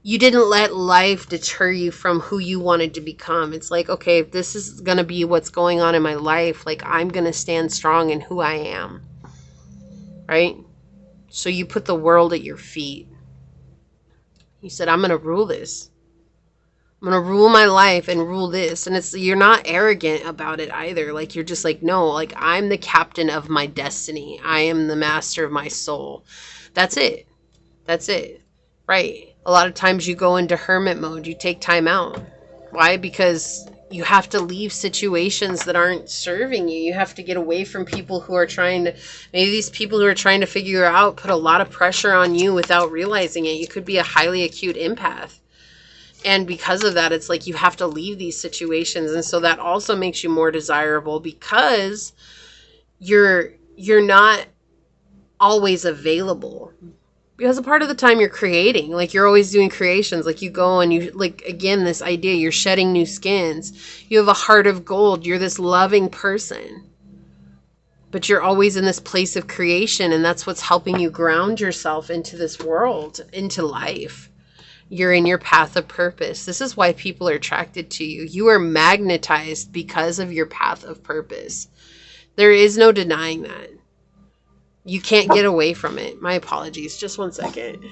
let life deter you from who you wanted to become. It's like, okay, if this is going to be what's going on in my life, like, I'm going to stand strong in who I am, right? So you put the world at your feet. You said, I'm going to rule this. I'm going to rule my life and rule this. And you're not arrogant about it either. Like, you're just like, no, like, I'm the captain of my destiny. I am the master of my soul. That's it. That's it. Right. A lot of times you go into hermit mode. You take time out. Why? Because you have to leave situations that aren't serving you. You have to get away from people who are maybe these people who are trying to figure out, put a lot of pressure on you without realizing it. You could be a highly acute empath. And because of that, it's like you have to leave these situations. And so that also makes you more desirable, because you're not always available. Because a part of the time you're creating, like, you're always doing creations. Like, you go and you, like, again, this idea, you're shedding new skins. You have a heart of gold. You're this loving person. But you're always in this place of creation. And that's what's helping you ground yourself into this world, into life. You're in your path of purpose. This is why people are attracted to you. You are magnetized because of your path of purpose. There is no denying that. You can't get away from it. My apologies. Just one second.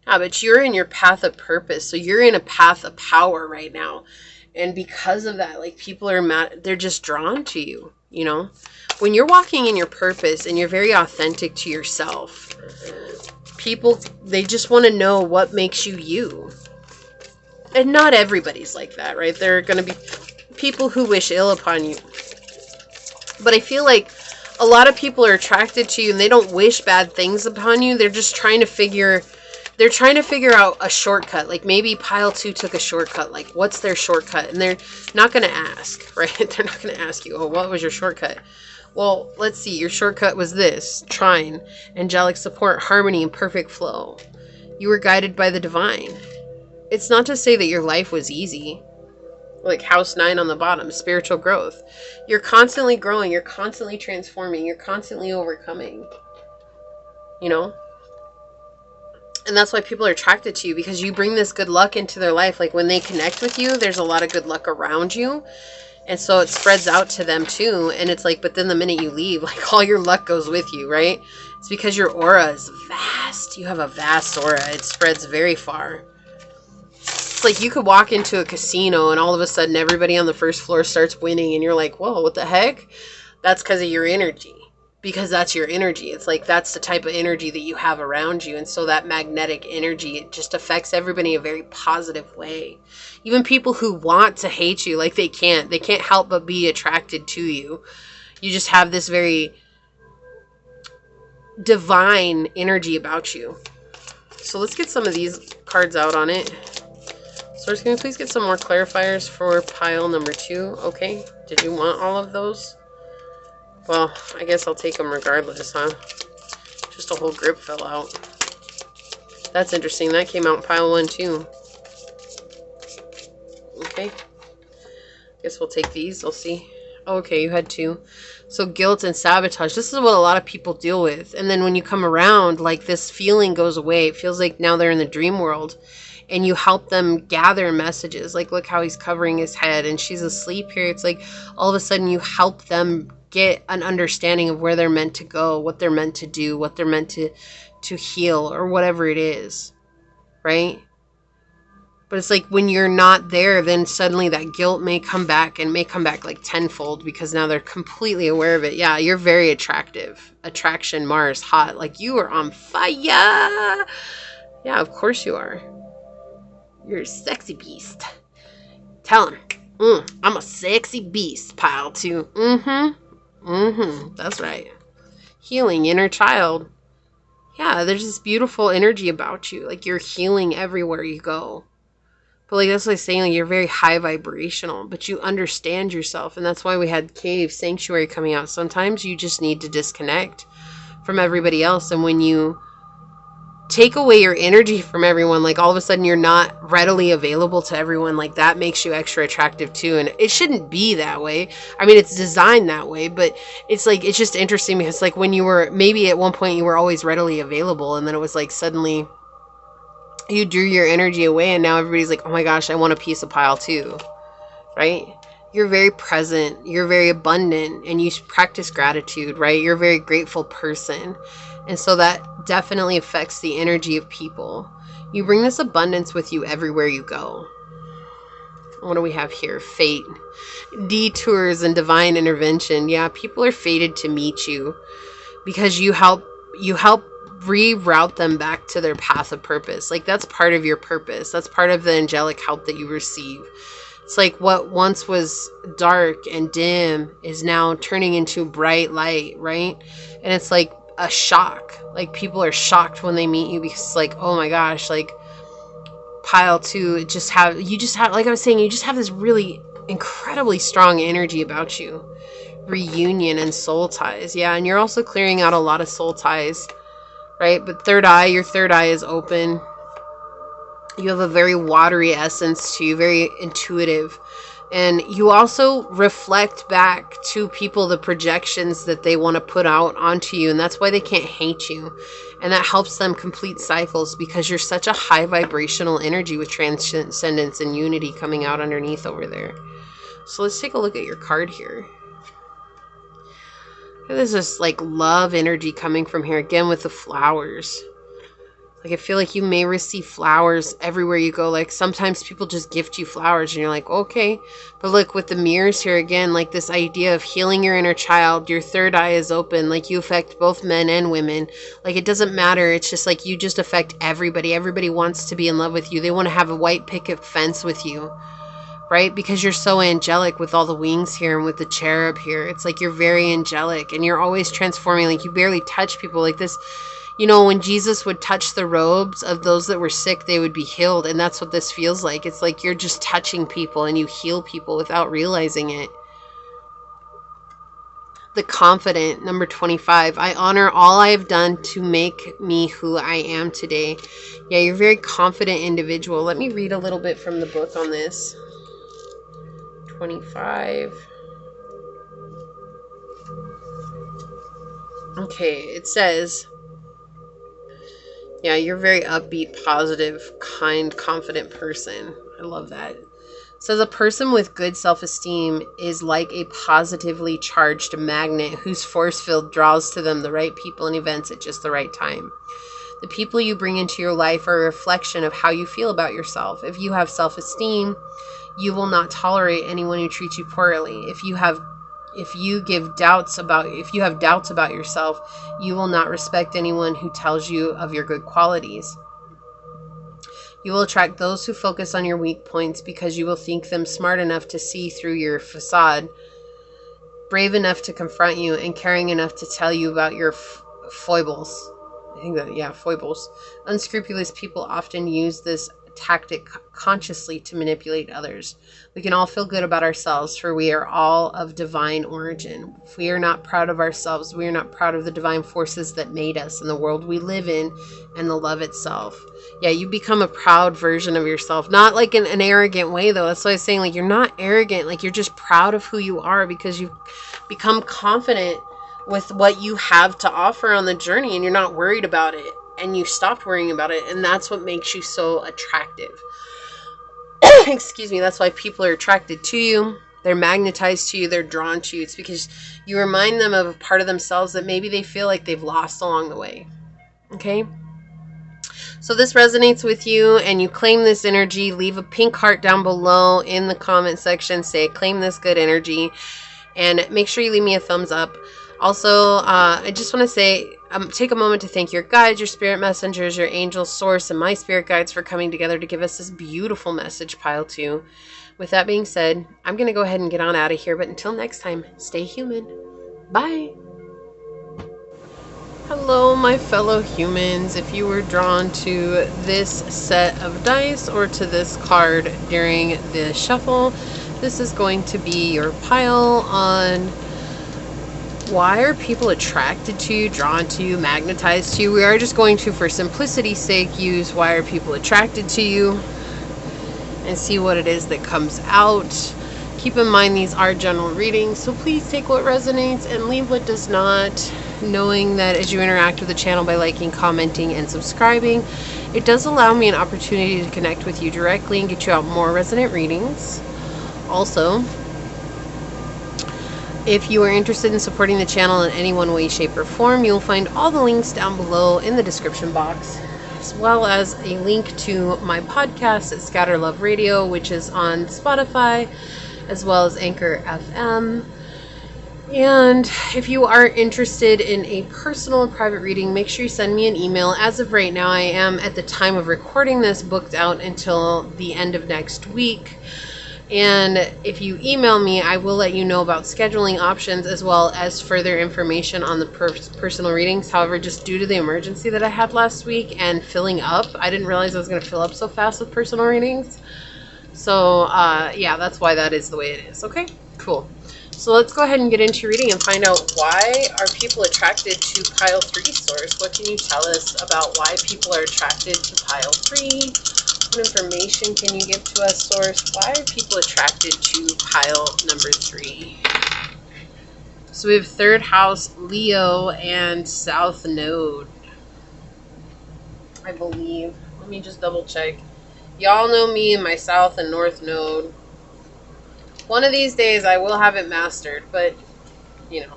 Yeah, but you're in your path of purpose. So you're in a path of power right now. And because of that, like, people are they're just drawn to you, you know? When you're walking in your purpose and you're very authentic to yourself, people, they just want to know what makes you you. And not everybody's like that, right? There are going to be people who wish ill upon you. But I feel like a lot of people are attracted to you and they don't wish bad things upon you. They're just trying to figure out a shortcut. Like, maybe pile 2 took a shortcut. Like, what's their shortcut? And they're not going to ask, right? They're not going to ask you, oh, what was your shortcut? Well, let's see. Your shortcut was this. Trine. Angelic support, harmony, and perfect flow. You were guided by the divine. It's not to say that your life was easy. Like house 9 on the bottom, spiritual growth. You're constantly growing. You're constantly transforming. You're constantly overcoming. You know? And that's why people are attracted to you, because you bring this good luck into their life. Like when they connect with you, there's a lot of good luck around you. And so it spreads out to them too. And it's like, but then the minute you leave, like all your luck goes with you, right? It's because your aura is vast. You have a vast aura. It spreads very far. It's like you could walk into a casino and all of a sudden everybody on the first floor starts winning. And you're like, whoa, what the heck? That's because of your energy. Because that's your energy. It's like that's the type of energy that you have around you. And so that magnetic energy, it just affects everybody in a very positive way. Even people who want to hate you, like they can't help but be attracted to you. You just have this very divine energy about you. So let's get some of these cards out on it. Source, can you please get some more clarifiers for pile number 2? Okay. Did you want all of those? Well, I guess I'll take them regardless, huh? Just a whole grip fell out. That's interesting. That came out in pile 1 too. Okay. Guess we'll take these. We'll see. Oh, okay, you had 2. So guilt and sabotage. This is what a lot of people deal with. And then when you come around, like this feeling goes away. It feels like now they're in the dream world. And you help them gather messages. Like, look how he's covering his head and she's asleep here. It's like all of a sudden you help them get an understanding of where they're meant to go, what they're meant to do, what they're meant to heal, or whatever it is, right? But it's like when you're not there, then suddenly that guilt may come back, and may come back like tenfold, because now they're completely aware of it. Yeah, you're very attractive. Attraction, Mars, hot. Like you are on fire. Yeah, of course you are. You're a sexy beast. Tell him. I'm a sexy beast, pile 2. That's right. Healing inner child. Yeah, there's this beautiful energy about you. Like you're healing everywhere you go. But like that's what I'm saying, like you're very high vibrational, but you understand yourself. And that's why we had Cave Sanctuary coming out. Sometimes you just need to disconnect from everybody else. And when you take away your energy from everyone, like all of a sudden you're not readily available to everyone, like that makes you extra attractive too. And it shouldn't be that way. I mean, it's designed that way, but it's like, it's just interesting because like when you were, maybe at one point you were always readily available, and then it was like suddenly you drew your energy away, and now everybody's like, oh my gosh, I want a piece of pile 2, right? You're very present, you're very abundant, and you practice gratitude, right? You're a very grateful person. And so that definitely affects the energy of people. You bring this abundance with you everywhere you go. What do we have here? Fate, detours, and divine intervention. Yeah, people are fated to meet you because you help reroute them back to their path of purpose. Like that's part of your purpose. That's part of the angelic help that you receive. It's like what once was dark and dim is now turning into bright light, right? And it's like a shock. Like people are shocked when they meet you because it's like, oh my gosh, like pile 2, you just have, like I was saying, you just have this really incredibly strong energy about you. Reunion and soul ties. Yeah, and you're also clearing out a lot of soul ties, right? But third eye, your third eye is open. You have a very watery essence to you, very intuitive. And you also reflect back to people the projections that they want to put out onto you. And that's why they can't hate you. And that helps them complete cycles because you're such a high vibrational energy with transcendence and unity coming out underneath over there. So let's take a look at your card here. There's this like love energy coming from here again with the flowers. Like I feel like you may receive flowers everywhere you go. Like sometimes people just gift you flowers and you're like, okay. But look, with the mirrors here again, like this idea of healing your inner child, your third eye is open. Like you affect both men and women. Like it doesn't matter. It's just like you just affect everybody. Everybody wants to be in love with you. They want to have a white picket fence with you, right? Because you're so angelic with all the wings here and with the cherub here. It's like you're very angelic and you're always transforming. Like you barely touch people like this. You know, when Jesus would touch the robes of those that were sick, they would be healed. And that's what this feels like. It's like you're just touching people and you heal people without realizing it. The confident, number 25. I honor all I have done to make me who I am today. Yeah, you're a very confident individual. Let me read a little bit from the book on this. 25. Okay, it says, yeah, you're a very upbeat, positive, kind, confident person. I love that. It says a person with good self-esteem is like a positively charged magnet whose force field draws to them the right people and events at just the right time. The people you bring into your life are a reflection of how you feel about yourself. If you have self-esteem, you will not tolerate anyone who treats you poorly. If you have doubts about yourself, you will not respect anyone who tells you of your good qualities. You will attract those who focus on your weak points because you will think them smart enough to see through your facade, brave enough to confront you, and caring enough to tell you about your foibles. Foibles. Unscrupulous people often use this tactic consciously to manipulate others. We can all feel good about ourselves, for we are all of divine origin. If we are not proud of ourselves, we are not proud of the divine forces that made us and the world we live in and the love itself. Yeah, you become a proud version of yourself. Not like in an arrogant way, though. That's why I was saying, like, you're not arrogant. Like, you're just proud of who you are because you've become confident with what you have to offer on the journey, and you're not worried about it. And you stopped worrying about it, and that's what makes you so attractive. Excuse me. That's why people are attracted to you. They're magnetized to you. They're drawn to you. It's because you remind them of a part of themselves that maybe they feel like they've lost along the way. Okay? So this resonates with you, and you claim this energy. Leave a pink heart down below in the comment section. Say, claim this good energy. And make sure you leave me a thumbs up. Also, I just want to say, take a moment to thank your guides, your spirit messengers, your angel source, and my spirit guides for coming together to give us this beautiful message, Pile 2. With that being said, I'm going to go ahead and get on out of here. But until next time, stay human. Bye. Hello, my fellow humans. If you were drawn to this set of dice or to this card during the shuffle, this is going to be your pile on why are people attracted to you, drawn to you, magnetized to you. We are just going to, for simplicity's sake, use why are people attracted to you and see what it is that comes out. Keep in mind these are general readings, so please take what resonates and leave what does not, knowing that as you interact with the channel by liking, commenting, and subscribing, it does allow me an opportunity to connect with you directly and get you out more resonant readings. Also, if you are interested in supporting the channel in any one way, shape, or form, you'll find all the links down below in the description box, as well as a link to my podcast at Scatter Love Radio, which is on Spotify, as well as Anchor FM. And if you are interested in a personal and private reading, make sure you send me an email. As of right now, I am, at the time of recording this, booked out until the end of next week. And if you email me, I will let you know about scheduling options as well as further information on the personal readings. However, just due to the emergency that I had last week and filling up, I didn't realize I was going to fill up so fast with personal readings. So, yeah, that's why that is the way it is. Okay, cool. So let's go ahead and get into reading and find out why are people attracted to pile 3 source. What can you tell us about why people are attracted to pile 3? What information can you give to us, source? Why are people attracted to pile number 3? So we have 3rd house, Leo, and South Node, I believe. Let me just double check. Y'all know me and my South and North Node. One of these days I will have it mastered, but, you know.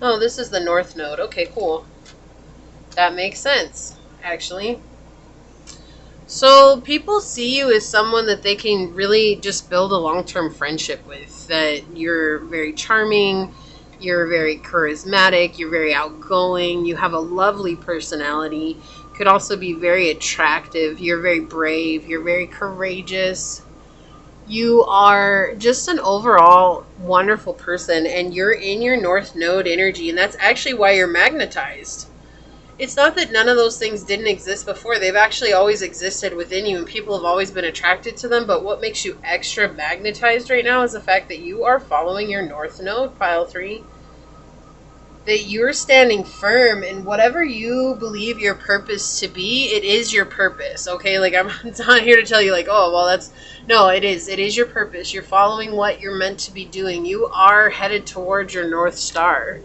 Oh, this is the North Node. Okay, cool. That makes sense, actually. So people see you as someone that they can really just build a long-term friendship with. That you're very charming, you're very charismatic, you're very outgoing, you have a lovely personality. Could also be very attractive, you're very brave, you're very courageous. You are just an overall wonderful person, and you're in your North Node energy, and that's actually why you're magnetized. It's not that none of those things didn't exist before. They've actually always existed within you, and people have always been attracted to them. But what makes you extra magnetized right now is the fact that you are following your North Node, pile 3. that you're standing firm in whatever you believe your purpose to be. It is your purpose, okay? Like, I'm not here to tell you, like, oh, well, that's... No, it is your purpose. You're following what you're meant to be doing. You are headed towards your North Star,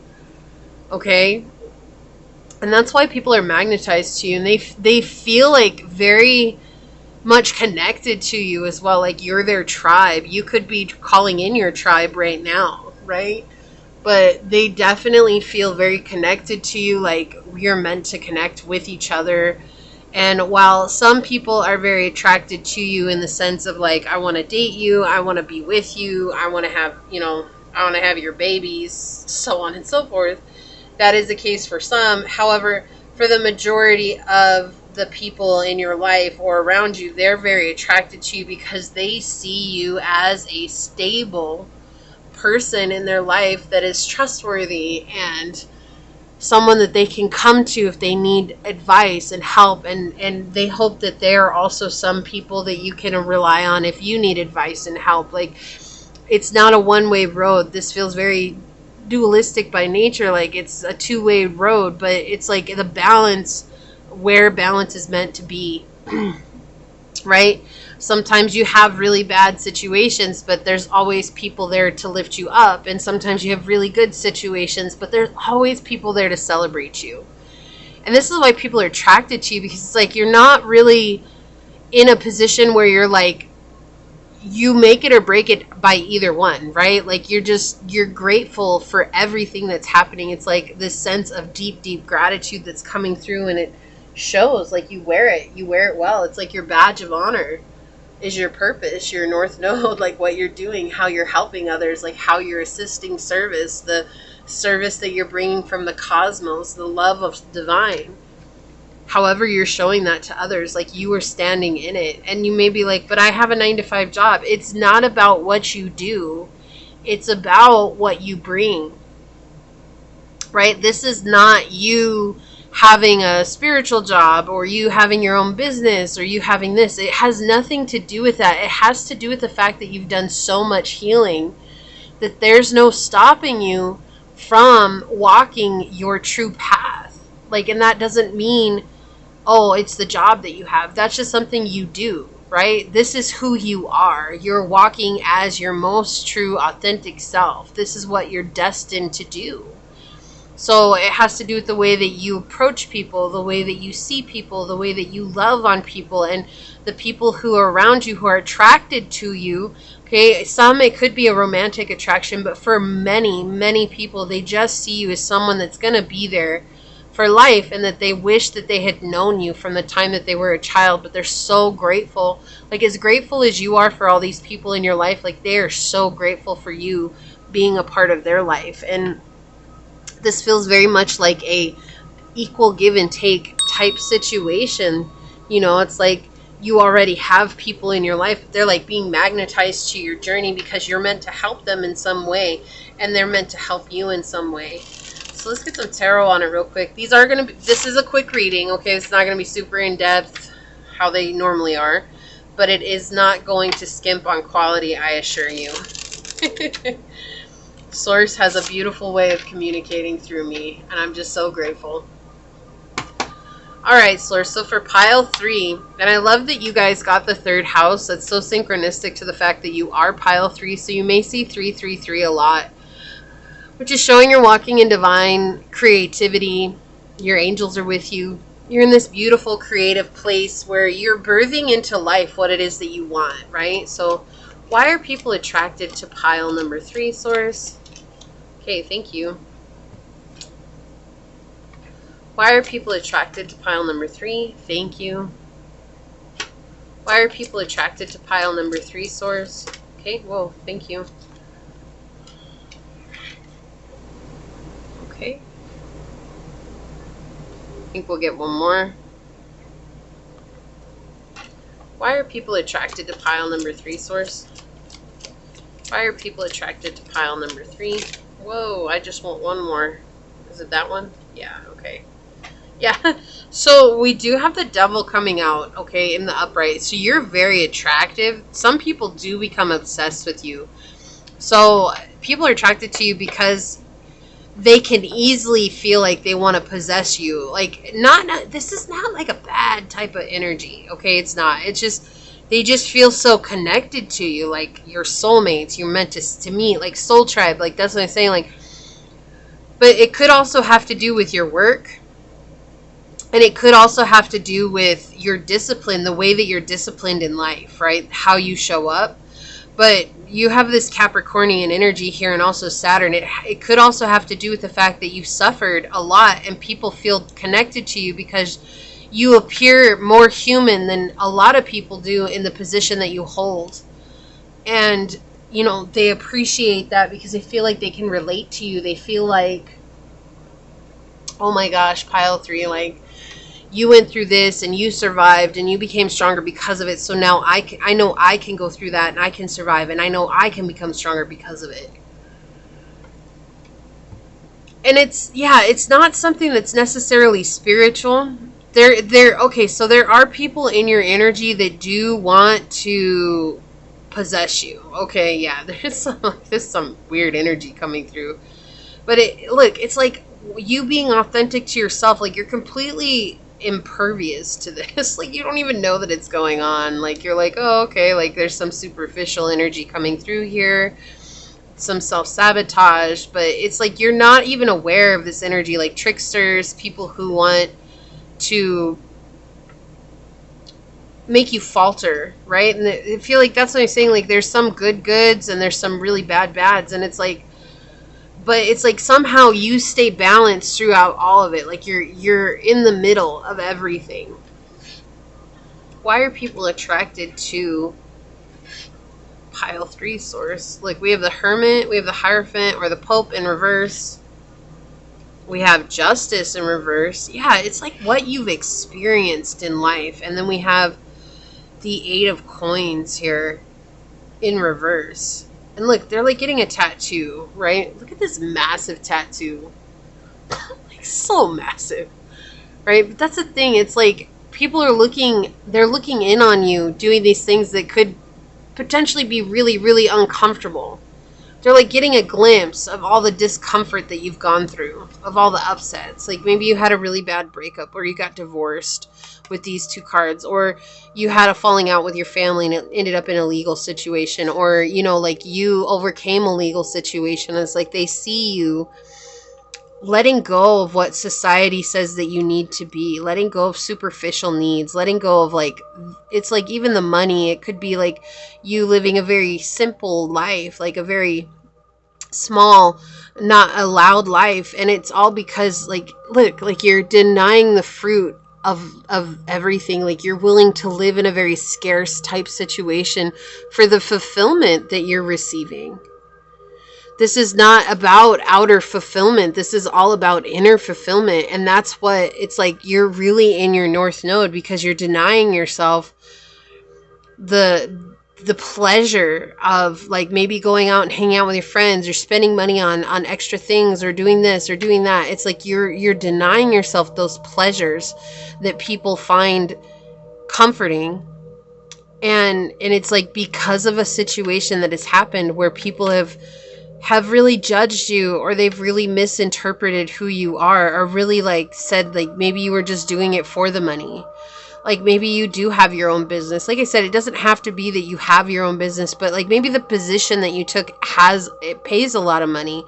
okay? And that's why people are magnetized to you, and they feel, like, very much connected to you as well. Like, you're their tribe. You could be calling in your tribe right now, right? But they definitely feel very connected to you, like you're meant to connect with each other. And while some people are very attracted to you in the sense of, like, I want to date you, I want to be with you, I want to have, I want to have your babies, so on and so forth, that is the case for some. However, for the majority of the people in your life or around you, they're very attracted to you because they see you as a stable person in their life that is trustworthy and someone that they can come to if they need advice and help, and they hope that there are also some people that you can rely on if you need advice and help. Like, it's not a one-way road. This feels very dualistic by nature, like it's a two-way road, but it's like the balance, where balance is meant to be. Right? Sometimes you have really bad situations, but there's always people there to lift you up. And sometimes you have really good situations, but there's always people there to celebrate you. And this is why people are attracted to you, because it's like you're not really in a position where you're like, you make it or break it by either one, right? Like, you're grateful for everything that's happening. It's like this sense of deep, deep gratitude that's coming through, and it shows. Like, you wear it well. It's like your badge of honor is your purpose, your North Node, like what you're doing, how you're helping others, like how you're assisting service, the service that you're bringing from the cosmos, the love of divine. However you're showing that to others, like you are standing in it. And you may be like, but I have a 9-to-5 job. It's not about what you do. It's about what you bring, right? This is not you having a spiritual job or you having your own business or you having this. It has nothing to do with that. It has to do with the fact that you've done so much healing that there's no stopping you from walking your true path. Like, and that doesn't mean, oh, it's the job that you have. That's just something you do, right? This is who you are. You're walking as your most true, authentic self. This is what you're destined to do. So it has to do with the way that you approach people, the way that you see people, the way that you love on people, and the people who are around you who are attracted to you. Okay, some, it could be a romantic attraction, but for many, many people, they just see you as someone that's going to be there for life, and that they wish that they had known you from the time that they were a child, but they're so grateful. Like, as grateful as you are for all these people in your life, like, they are so grateful for you being a part of their life. And this feels very much like a equal give and take type situation. It's like you already have people in your life, but they're like being magnetized to your journey because you're meant to help them in some way, and they're meant to help you in some way. So let's get some tarot on it real quick. This is a quick reading, okay? It's not going to be super in-depth how they normally are, but it is not going to skimp on quality, I assure you. Source has a beautiful way of communicating through me, and I'm just so grateful. Alright, Source, so for pile 3, and I love that you guys got the 3rd house. That's so synchronistic to the fact that you are pile 3, so you may see 333 a lot, which is showing you're walking in divine creativity. Your angels are with you. You're in this beautiful creative place where you're birthing into life what it is that you want, right? So why are people attracted to pile number 3, Source? Okay, thank you. Why are people attracted to pile number 3? Thank you. Why are people attracted to pile number 3, Source? Okay, whoa, thank you. Okay. I think we'll get one more. Why are people attracted to pile number 3, Source? Why are people attracted to pile number 3? Whoa, I just want one more. Is it that one? Yeah, okay. Yeah, so we do have the Devil coming out, okay, in the upright. So you're very attractive. Some people do become obsessed with you. So people are attracted to you because they can easily feel like they want to possess you. Like, not this is not like a bad type of energy, okay? It's not. It's just, they just feel so connected to you, like your soulmates. You're meant to meet, like soul tribe. Like, that's what I'm saying. Like, but it could also have to do with your work. And it could also have to do with your discipline, the way that you're disciplined in life, right? How you show up. But you have this Capricornian energy here, and also Saturn. It could also have to do with the fact that you suffered a lot and people feel connected to you because you appear more human than a lot of people do in the position that you hold. And, you know, they appreciate that because they feel like they can relate to you. They feel like, oh my gosh, pile 3, like, you went through this and you survived and you became stronger because of it. So now I know I can go through that and I can survive, and I know I can become stronger because of it. And it's not something that's necessarily spiritual. Okay, so there are people in your energy that do want to possess you. Okay, yeah, there's some weird energy coming through. But it's like you being authentic to yourself. Like, you're completely impervious to this. Like, you don't even know that it's going on. Like, you're like, oh, okay, like there's some superficial energy coming through here, some self-sabotage, but it's like you're not even aware of this energy. Like, tricksters, people who want to make you falter, right? And I feel like that's what I'm saying. Like, there's some good goods and there's some really bad bads, and it's like, but it's like somehow you stay balanced throughout all of it. Like, you're in the middle of everything. Why are people attracted to pile 3 source? Like, we have the Hermit, we have the Hierophant, or the Pope in reverse. We have Justice in reverse. Yeah, it's like what you've experienced in life. And then we have the 8 of Coins here in reverse. And look, they're like getting a tattoo, right? Look at this massive tattoo. Like, so massive, right? But that's the thing. It's like people are they're looking in on you doing these things that could potentially be really, really uncomfortable. They're like getting a glimpse of all the discomfort that you've gone through, of all the upsets. Like, maybe you had a really bad breakup, or you got divorced with these 2 cards, or you had a falling out with your family and it ended up in a legal situation, or, you know, like you overcame a legal situation. It's like they see you letting go of what society says that you need to be, letting go of superficial needs, letting go of, like, it's like even the money. It could be like you living a very simple life, like a very small, not a loud life, and it's all because, like, look, like you're denying the fruit of everything. Like, you're willing to live in a very scarce type situation for the fulfillment that you're receiving. This is not about outer fulfillment. This is all about inner fulfillment. And that's what it's like. You're really in your North Node because you're denying yourself the pleasure of, like, maybe going out and hanging out with your friends, or spending money on extra things, or doing this or doing that. It's like you're denying yourself those pleasures that people find comforting. And it's like because of a situation that has happened where people have really judged you, or they've really misinterpreted who you are, or really, like, said, like, maybe you were just doing it for the money. Like, maybe you do have your own business. Like I said, it doesn't have to be that you have your own business, but, like, maybe the position that you took it pays a lot of money.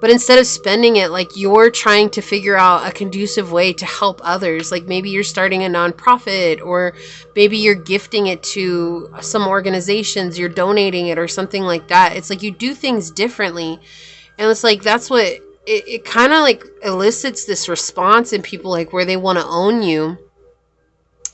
But instead of spending it, like, you're trying to figure out a conducive way to help others. Like, maybe you're starting a nonprofit, or maybe you're gifting it to some organizations, you're donating it, or something like that. It's like you do things differently. And it's like, that's what it kind of like elicits this response in people, like, where they want to own you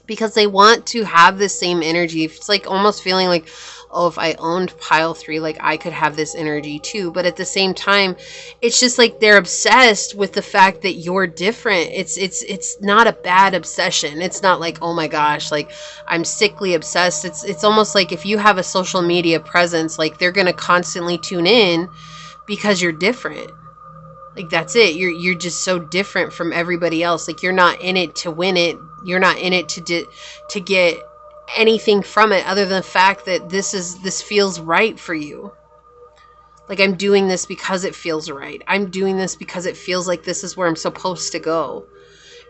because they want to have the same energy. It's like almost feeling like, oh, if I owned pile 3, like, I could have this energy too. But at the same time, it's just like they're obsessed with the fact that you're different. It's not a bad obsession. It's not like, oh my gosh, like, I'm sickly obsessed. It's almost like if you have a social media presence, like, they're going to constantly tune in because you're different. Like, that's it. You're just so different from everybody else. Like, you're not in it to win it. You're not in it to get anything from it other than the fact that this feels right for you. Like, I'm doing this because it feels right. I'm doing this because it feels like this is where I'm supposed to go.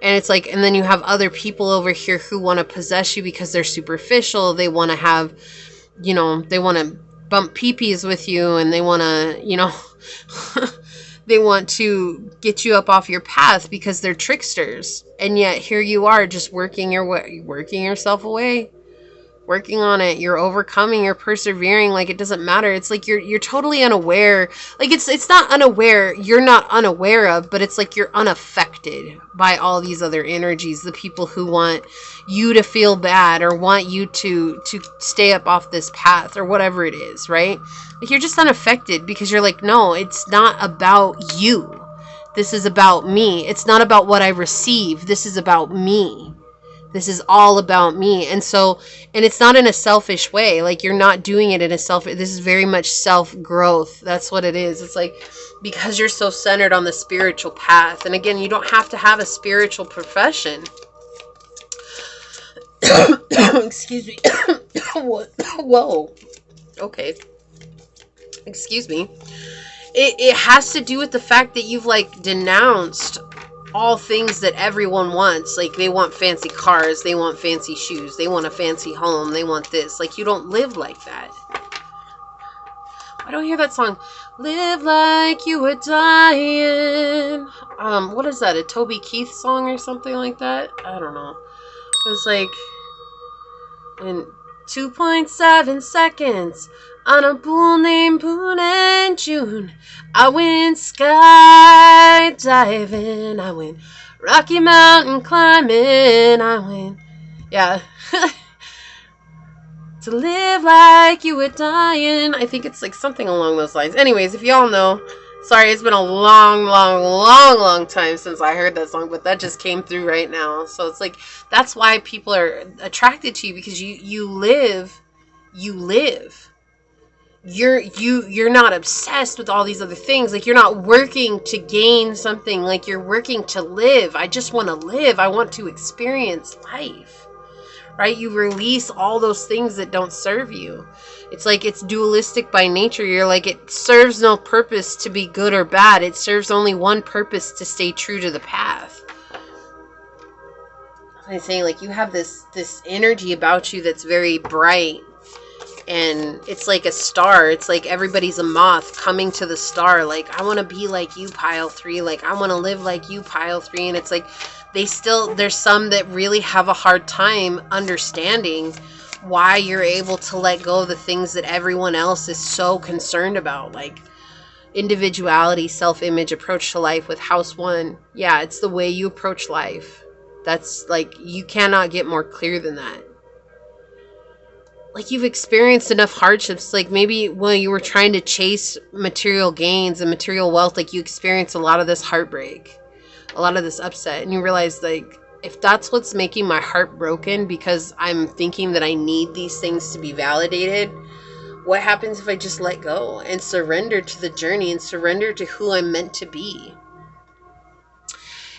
And it's like, and then you have other people over here who want to possess you because they're superficial. They want to have, they want to bump peepees with you, and they want to, they want to get you up off your path because they're tricksters. And yet here you are just working yourself away. Working on it, you're overcoming, you're persevering, like it doesn't matter. It's like you're totally unaware. Like it's not unaware, you're not unaware of, but it's like you're unaffected by all these other energies, the people who want you to feel bad or want you to stay up off this path or whatever it is, right? Like you're just unaffected because you're like, no, it's not about you. This is about me. It's not about what I receive. This is about me. This is all about me. And it's not in a selfish way. Like you're not doing it in a this is very much self-growth. That's what it is. It's like, because you're so centered on the spiritual path. And again, you don't have to have a spiritual profession. Excuse me. Whoa. Okay. Excuse me. It has to do with the fact that you've like denounced all things that everyone wants. Like they want fancy cars, they want fancy shoes, they want a fancy home, they want this. Like you don't live like that. I don't hear that song. Live like you were dying. What is that? A Toby Keith song or something like that? I don't know. It was like in 2.7 seconds on a pool named Boone and June. I went skydiving. I went Rocky Mountain climbing. I went, yeah. To live like you were dying. I think it's like something along those lines. Anyways, if y'all know, sorry, it's been a long time since I heard that song, but that just came through right now. So it's like, that's why people are attracted to you, because you live. You're not obsessed with all these other things. Like you're not working to gain something. Like you're working to live. I just want to live. I want to experience life. Right? You release all those things that don't serve you. It's like it's dualistic by nature. You're like, it serves no purpose to be good or bad. It serves only one purpose, to stay true to the path. I'm saying, like, you have this energy about you that's very bright. And it's like a star. It's like everybody's a moth coming to the star. Like, I want to be like you, pile 3. Like, I want to live like you, pile 3. And it's like, there's some that really have a hard time understanding why you're able to let go of the things that everyone else is so concerned about. Like individuality, self-image, approach to life with house 1. Yeah, it's the way you approach life. That's like, you cannot get more clear than that. Like you've experienced enough hardships. Like maybe when you were trying to chase material gains and material wealth, like you experienced a lot of this heartbreak, a lot of this upset, and you realize, like, if that's what's making my heart broken because I'm thinking that I need these things to be validated, what happens if I just let go and surrender to the journey and surrender to who I'm meant to be?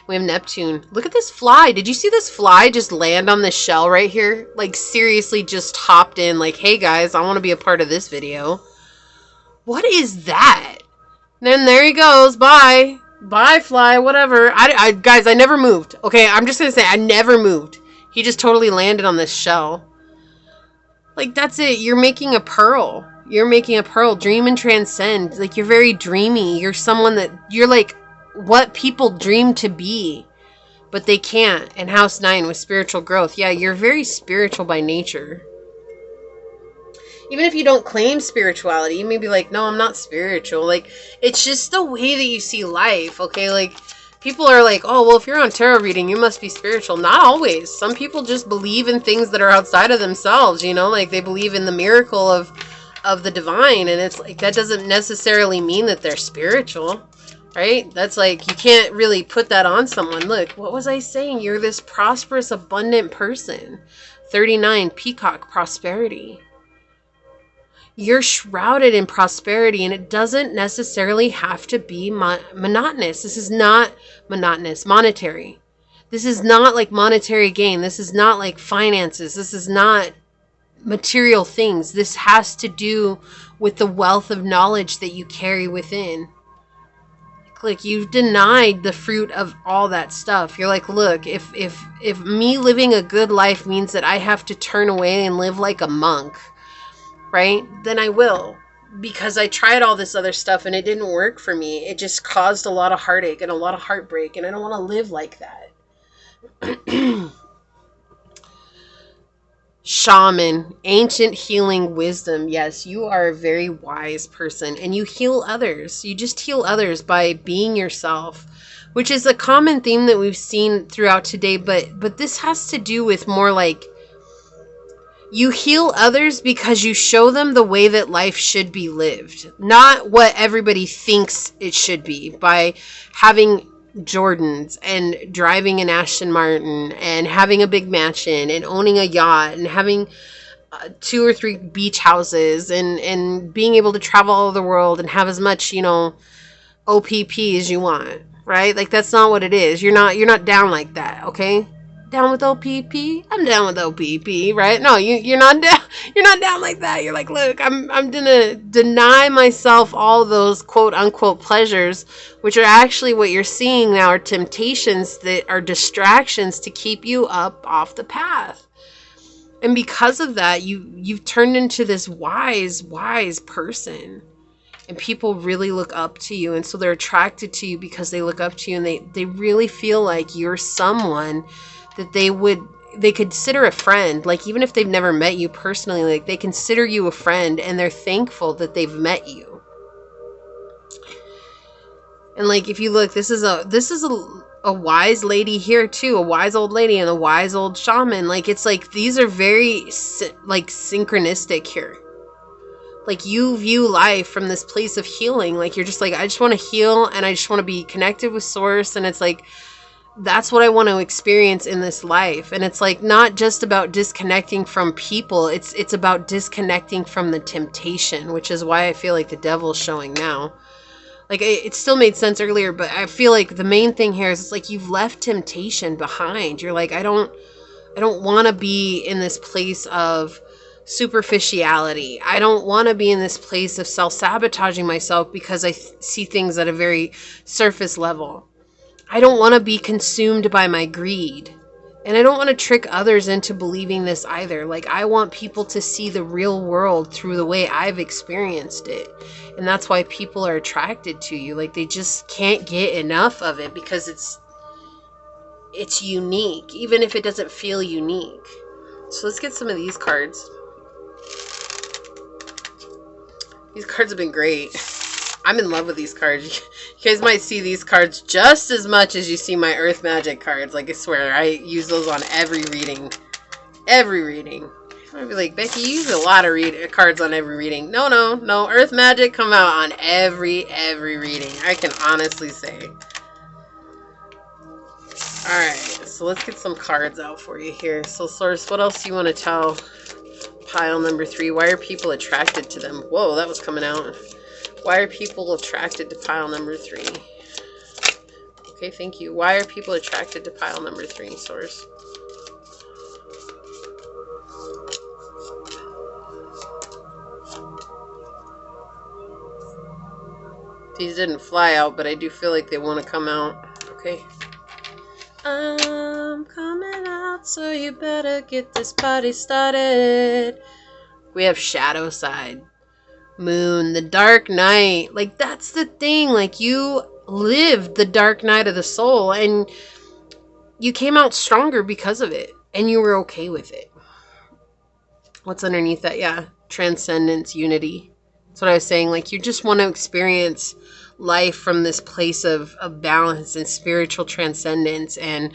We have Neptune. Look at this fly. Did you see this fly just land on this shell right here? Like seriously just hopped in like, hey guys, I want to be a part of this video. What is that? Then there he goes. Bye. Bye, fly. Whatever. Guys, I never moved. Okay, I'm just going to say I never moved. He just totally landed on this shell. Like, that's it. You're making a pearl. You're making a pearl. Dream and transcend. Like, you're very dreamy. You're someone that, you're like what people dream to be, but they can't. And house 9 with spiritual growth. Yeah, you're very spiritual by nature. Even if you don't claim spirituality, you may be like, no, I'm not spiritual. Like, it's just the way that you see life, okay? Like, people are like, oh, well, if you're on tarot reading, you must be spiritual. Not always. Some people just believe in things that are outside of themselves, you know? Like, they believe in the miracle of the divine, and it's like, that doesn't necessarily mean that they're spiritual, right? That's like, you can't really put that on someone. Look, what was I saying? You're this prosperous, abundant person. 39, peacock, prosperity. You're shrouded in prosperity, and it doesn't necessarily have to be monotonous. This is not monotonous. Monetary. This is not like monetary gain. This is not like finances. This is not material things. This has to do with the wealth of knowledge that you carry within. Like, you've denied the fruit of all that stuff. You're like, look, if me living a good life means that I have to turn away and live like a monk, right? Then I will. Because I tried all this other stuff and it didn't work for me. It just caused a lot of heartache and a lot of heartbreak, and I don't want to live like that. Shaman, ancient healing wisdom. Yes, you are a very wise person, and you heal others. You just heal others by being yourself, which is a common theme that we've seen throughout today. But this has to do with more like, you heal others because you show them the way that life should be lived, not what everybody thinks it should be, by having Jordans and driving an Aston Martin and having a big mansion and owning a yacht and having 2 or 3 beach houses and being able to travel all over the world and have as much, OPP as you want, right? Like, that's not what it is. You're not down like that, okay? Down with OPP? I'm down with OPP, right? No, you're not down. You're not down like that. You're like, look, I'm gonna deny myself all those quote unquote pleasures, which are actually what you're seeing now are temptations that are distractions to keep you up off the path. And because of that, you've turned into this wise person. And people really look up to you, and so they're attracted to you because they look up to you, and they really feel like you're someone that they consider a friend. Like, even if they've never met you personally, like, they consider you a friend, and they're thankful that they've met you. And like, if you look, this is a wise lady here too, a wise old lady and a wise old shaman. Like, it's like these are very like synchronistic here. Like, you view life from this place of healing. Like, you're just like, I just want to heal, and I just want to be connected with source. And it's like, that's what I want to experience in this life. And it's like, not just about disconnecting from people. It's about disconnecting from the temptation, which is why I feel like the devil's showing now. Like, it still made sense earlier, but I feel like the main thing here is, it's like, you've left temptation behind. You're like, I don't want to be in this place of superficiality. I don't want to be in this place of self-sabotaging myself because I see things at a very surface level. I don't want to be consumed by my greed. And I don't want to trick others into believing this either. Like, I want people to see the real world through the way I've experienced it. And that's why people are attracted to you. Like, they just can't get enough of it because it's unique, even if it doesn't feel unique. So let's get some of these cards. These cards have been great. I'm in love with these cards. You guys might see these cards just as much as you see my Earth Magic cards. Like, I swear, I use those on every reading. Every reading. I'd be like, Becky, you use a lot of cards on every reading. No. Earth Magic come out on every reading. I can honestly say. Alright, so let's get some cards out for you here. So, Source, what else do you want to tell pile number 3? Why are people attracted to them? Whoa, that was coming out. Why are people attracted to pile number 3? Okay, thank you. Why are people attracted to pile number 3, Source? These didn't fly out, but I do feel like they want to come out. Okay. I'm coming out, so you better get this party started. We have shadow side. Moon, the dark night. Like, that's the thing. Like, you lived the dark night of the soul, and you came out stronger because of it, and you were okay with it. What's underneath that? Yeah, transcendence, unity. That's what I was saying. Like, you just want to experience life from this place of balance and spiritual transcendence and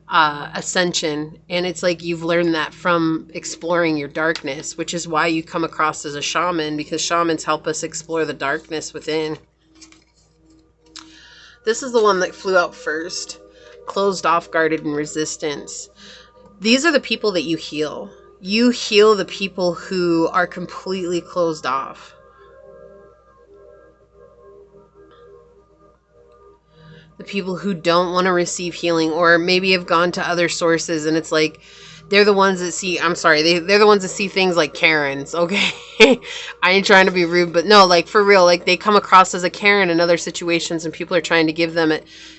ascension. And it's like, you've learned that from exploring your darkness, which is why you come across as a shaman, because shamans help us explore the darkness within. This is the one that flew out first. Closed off, guarded, and resistance. These are the people that you heal. You heal the people who are completely closed off. The people who don't want to receive healing, or maybe have gone to other sources, and it's like they're the ones that see, I'm sorry, they're the ones that see things like Karens, okay? I ain't trying to be rude, but no, like for real, like they come across as a Karen in other situations and people are trying to give them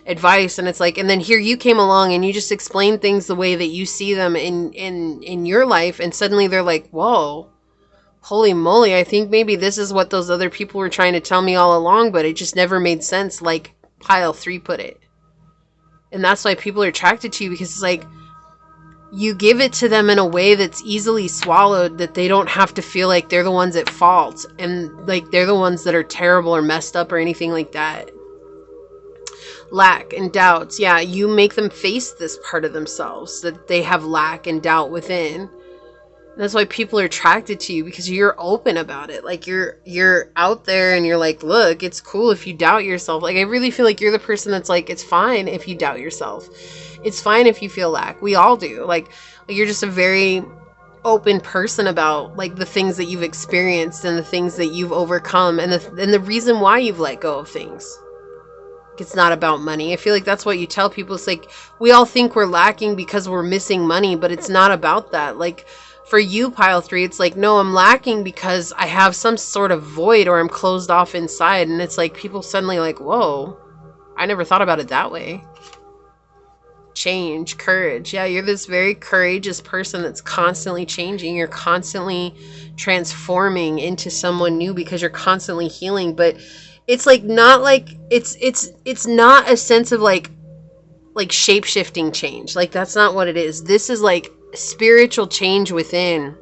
advice, and it's like, and then here you came along and you just explained things the way that you see them in your life, and suddenly they're like, whoa, holy moly, I think maybe this is what those other people were trying to tell me all along, but it just never made sense, like pile 3 put it. And that's why people are attracted to you, because it's like, you give it to them in a way that's easily swallowed, that they don't have to feel like they're the ones at fault and like they're the ones that are terrible or messed up or anything like that. Lack and doubts. Yeah, you make them face this part of themselves that they have lack and doubt within. And that's why people are attracted to you, because you're open about it. Like you're out there and you're like, look, it's cool if you doubt yourself. Like I really feel like you're the person that's like, it's fine if you doubt yourself. It's fine if you feel lack. We all do. Like you're just a very open person about like the things that you've experienced and the things that you've overcome and the reason why you've let go of things. It's not about money. I feel like that's what you tell people. It's like, we all think we're lacking because we're missing money, but it's not about that. Like for you, pile 3, it's like, no, I'm lacking because I have some sort of void or I'm closed off inside. And it's like people suddenly like, whoa, I never thought about it that way. Change, courage. Yeah, you're this very courageous person that's constantly changing. You're constantly transforming into someone new because you're constantly healing. But it's like not like it's not a sense of like shape-shifting change. Like that's not what it is. This is like spiritual change within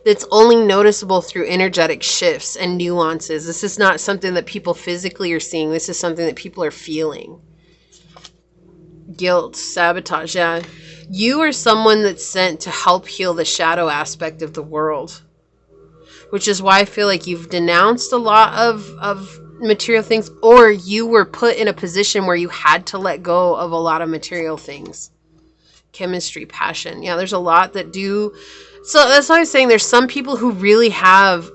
that's only noticeable through energetic shifts and nuances. This is not something that people physically are seeing. This is something that people are feeling. Guilt, sabotage. Yeah, you are someone that's sent to help heal the shadow aspect of the world, which is why I feel like you've denounced a lot of material things, or you were put in a position where you had to let go of a lot of material things. Chemistry, passion. Yeah, there's a lot that do. So that's why I was saying there's some people who really have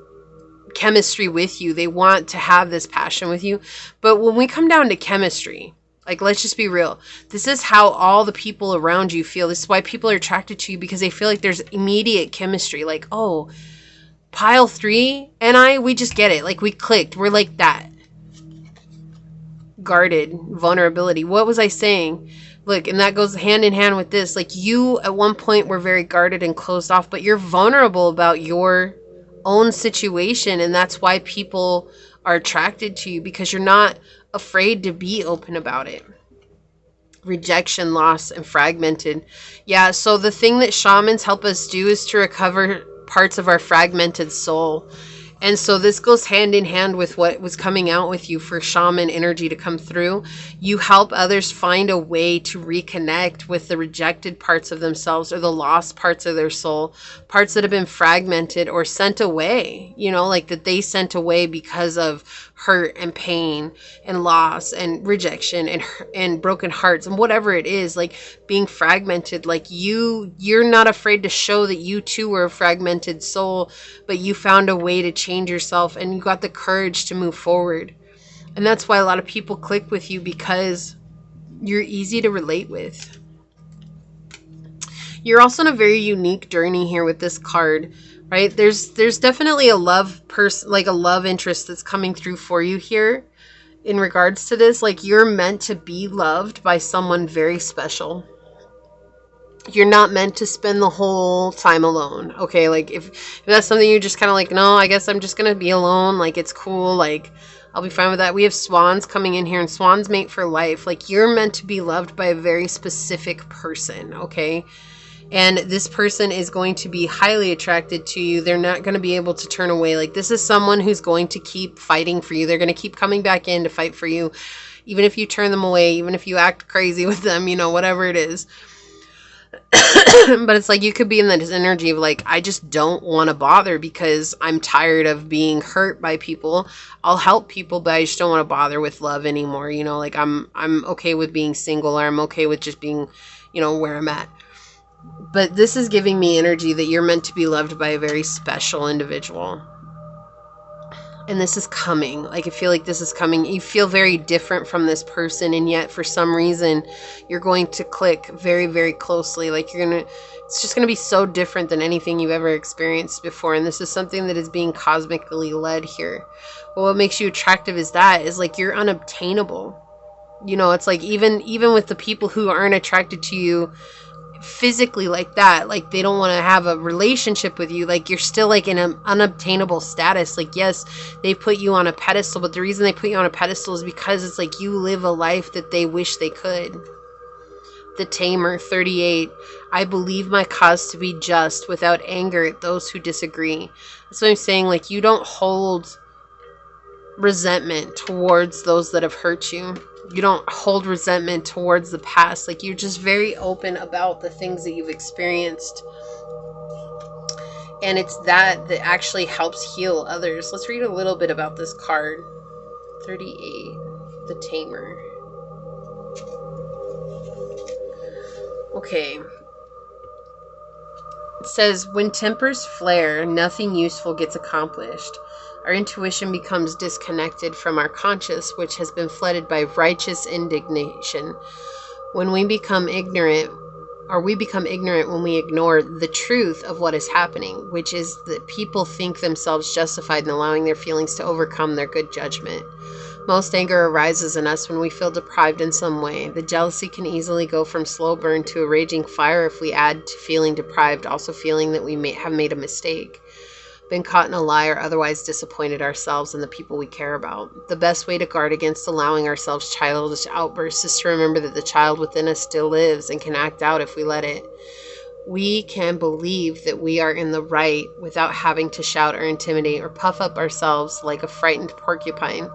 chemistry with you. They want to have this passion with you. But when we come down to chemistry, like, let's just be real. This is how all the people around you feel. This is why people are attracted to you, because they feel like there's immediate chemistry. Like, oh, pile 3 and we just get it. Like, we clicked. We're like that. Guarded, vulnerability. What was I saying? Look, and that goes hand in hand with this. Like, you at one point were very guarded and closed off, but you're vulnerable about your own situation, and that's why people are attracted to you, because you're not afraid to be open about it. Rejection, loss, and fragmented. Yeah, so the thing that shamans help us do is to recover parts of our fragmented soul. And so this goes hand in hand with what was coming out with you for shaman energy to come through. You help others find a way to reconnect with the rejected parts of themselves or the lost parts of their soul, parts that have been fragmented or sent away, you know, like that they sent away because of hurt and pain and loss and rejection and broken hearts and whatever it is, like being fragmented. Like you're not afraid to show that you too were a fragmented soul, but you found a way to change yourself and you got the courage to move forward. And that's why a lot of people click with you, because you're easy to relate with. You're also on a very unique journey here with this card, right? There's definitely a love person, like a love interest that's coming through for you here in regards to this. Like, you're meant to be loved by someone very special. You're not meant to spend the whole time alone, okay? Like, if that's something you're just kind of like, no, I guess I'm just going to be alone. Like, it's cool. Like, I'll be fine with that. We have swans coming in here, and swans mate for life. Like, you're meant to be loved by a very specific person, okay? And this person is going to be highly attracted to you. They're not going to be able to turn away. Like, this is someone who's going to keep fighting for you. They're going to keep coming back in to fight for you, even if you turn them away, even if you act crazy with them, you know, whatever it is. But it's like you could be in this energy of like, I just don't want to bother because I'm tired of being hurt by people. I'll help people, but I just don't want to bother with love anymore. You know, like I'm okay with being single, or I'm okay with just being, you know, where I'm at. But this is giving me energy that you're meant to be loved by a very special individual. And this is coming. Like, I feel like this is coming. You feel very different from this person, and yet for some reason you're going to click very, very closely. Like, it's just gonna be so different than anything you've ever experienced before. And this is something that is being cosmically led here. But what makes you attractive is like you're unobtainable. You know, it's like even with the people who aren't attracted to you physically like that, like they don't want to have a relationship with you, like you're still like in an unobtainable status. Like, yes, they put you on a pedestal, but the reason they put you on a pedestal is because it's like you live a life that they wish they could. The Tamer, 38. I believe my cause to be just without anger at those who disagree. That's what I'm saying. Like, you don't hold resentment towards those that have hurt you. You don't hold resentment towards the past. Like, you're just very open about the things that you've experienced. And it's that actually helps heal others. Let's read a little bit about this card. 38, the Tamer. Okay. It says, when tempers flare, nothing useful gets accomplished. Our intuition becomes disconnected from our conscious, which has been flooded by righteous indignation. When we become ignorant when we ignore the truth of what is happening, which is that people think themselves justified in allowing their feelings to overcome their good judgment. Most anger arises in us when we feel deprived in some way. The jealousy can easily go from slow burn to a raging fire if we add to feeling deprived, also feeling that we may have made a mistake, been caught in a lie, or otherwise disappointed ourselves and the people we care about. The best way to guard against allowing ourselves childish outbursts is to remember that the child within us still lives and can act out if we let it. We can believe that we are in the right without having to shout or intimidate or puff up ourselves like a frightened porcupine.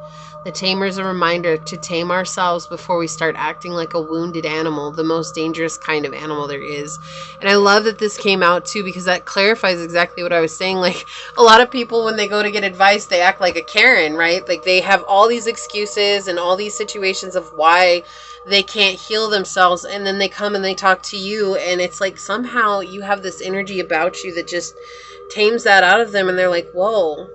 The Tamer is a reminder to tame ourselves before we start acting like a wounded animal, the most dangerous kind of animal there is. And I love that this came out too, because that clarifies exactly what I was saying. Like, a lot of people, when they go to get advice, they act like a Karen, right? Like, they have all these excuses and all these situations of why they can't heal themselves, and then they come and they talk to you, and it's like somehow you have this energy about you that just tames that out of them, and they're like, whoa,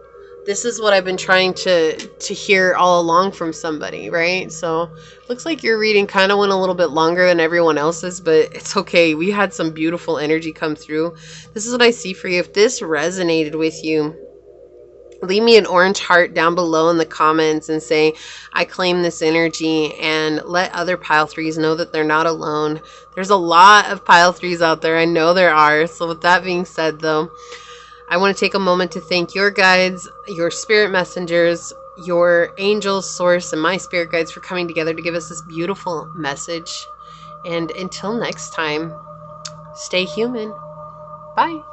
this is what I've been trying to hear all along from somebody, right? So looks like your reading kind of went a little bit longer than everyone else's, but it's okay. We had some beautiful energy come through. This is what I see for you. If this resonated with you, leave me an orange heart down below in the comments and say, I claim this energy, and let other pile threes know that they're not alone. There's a lot of pile threes out there. I know there are. So with that being said, though, I want to take a moment to thank your guides, your spirit messengers, your angels, source, and my spirit guides for coming together to give us this beautiful message. And until next time, stay human. Bye.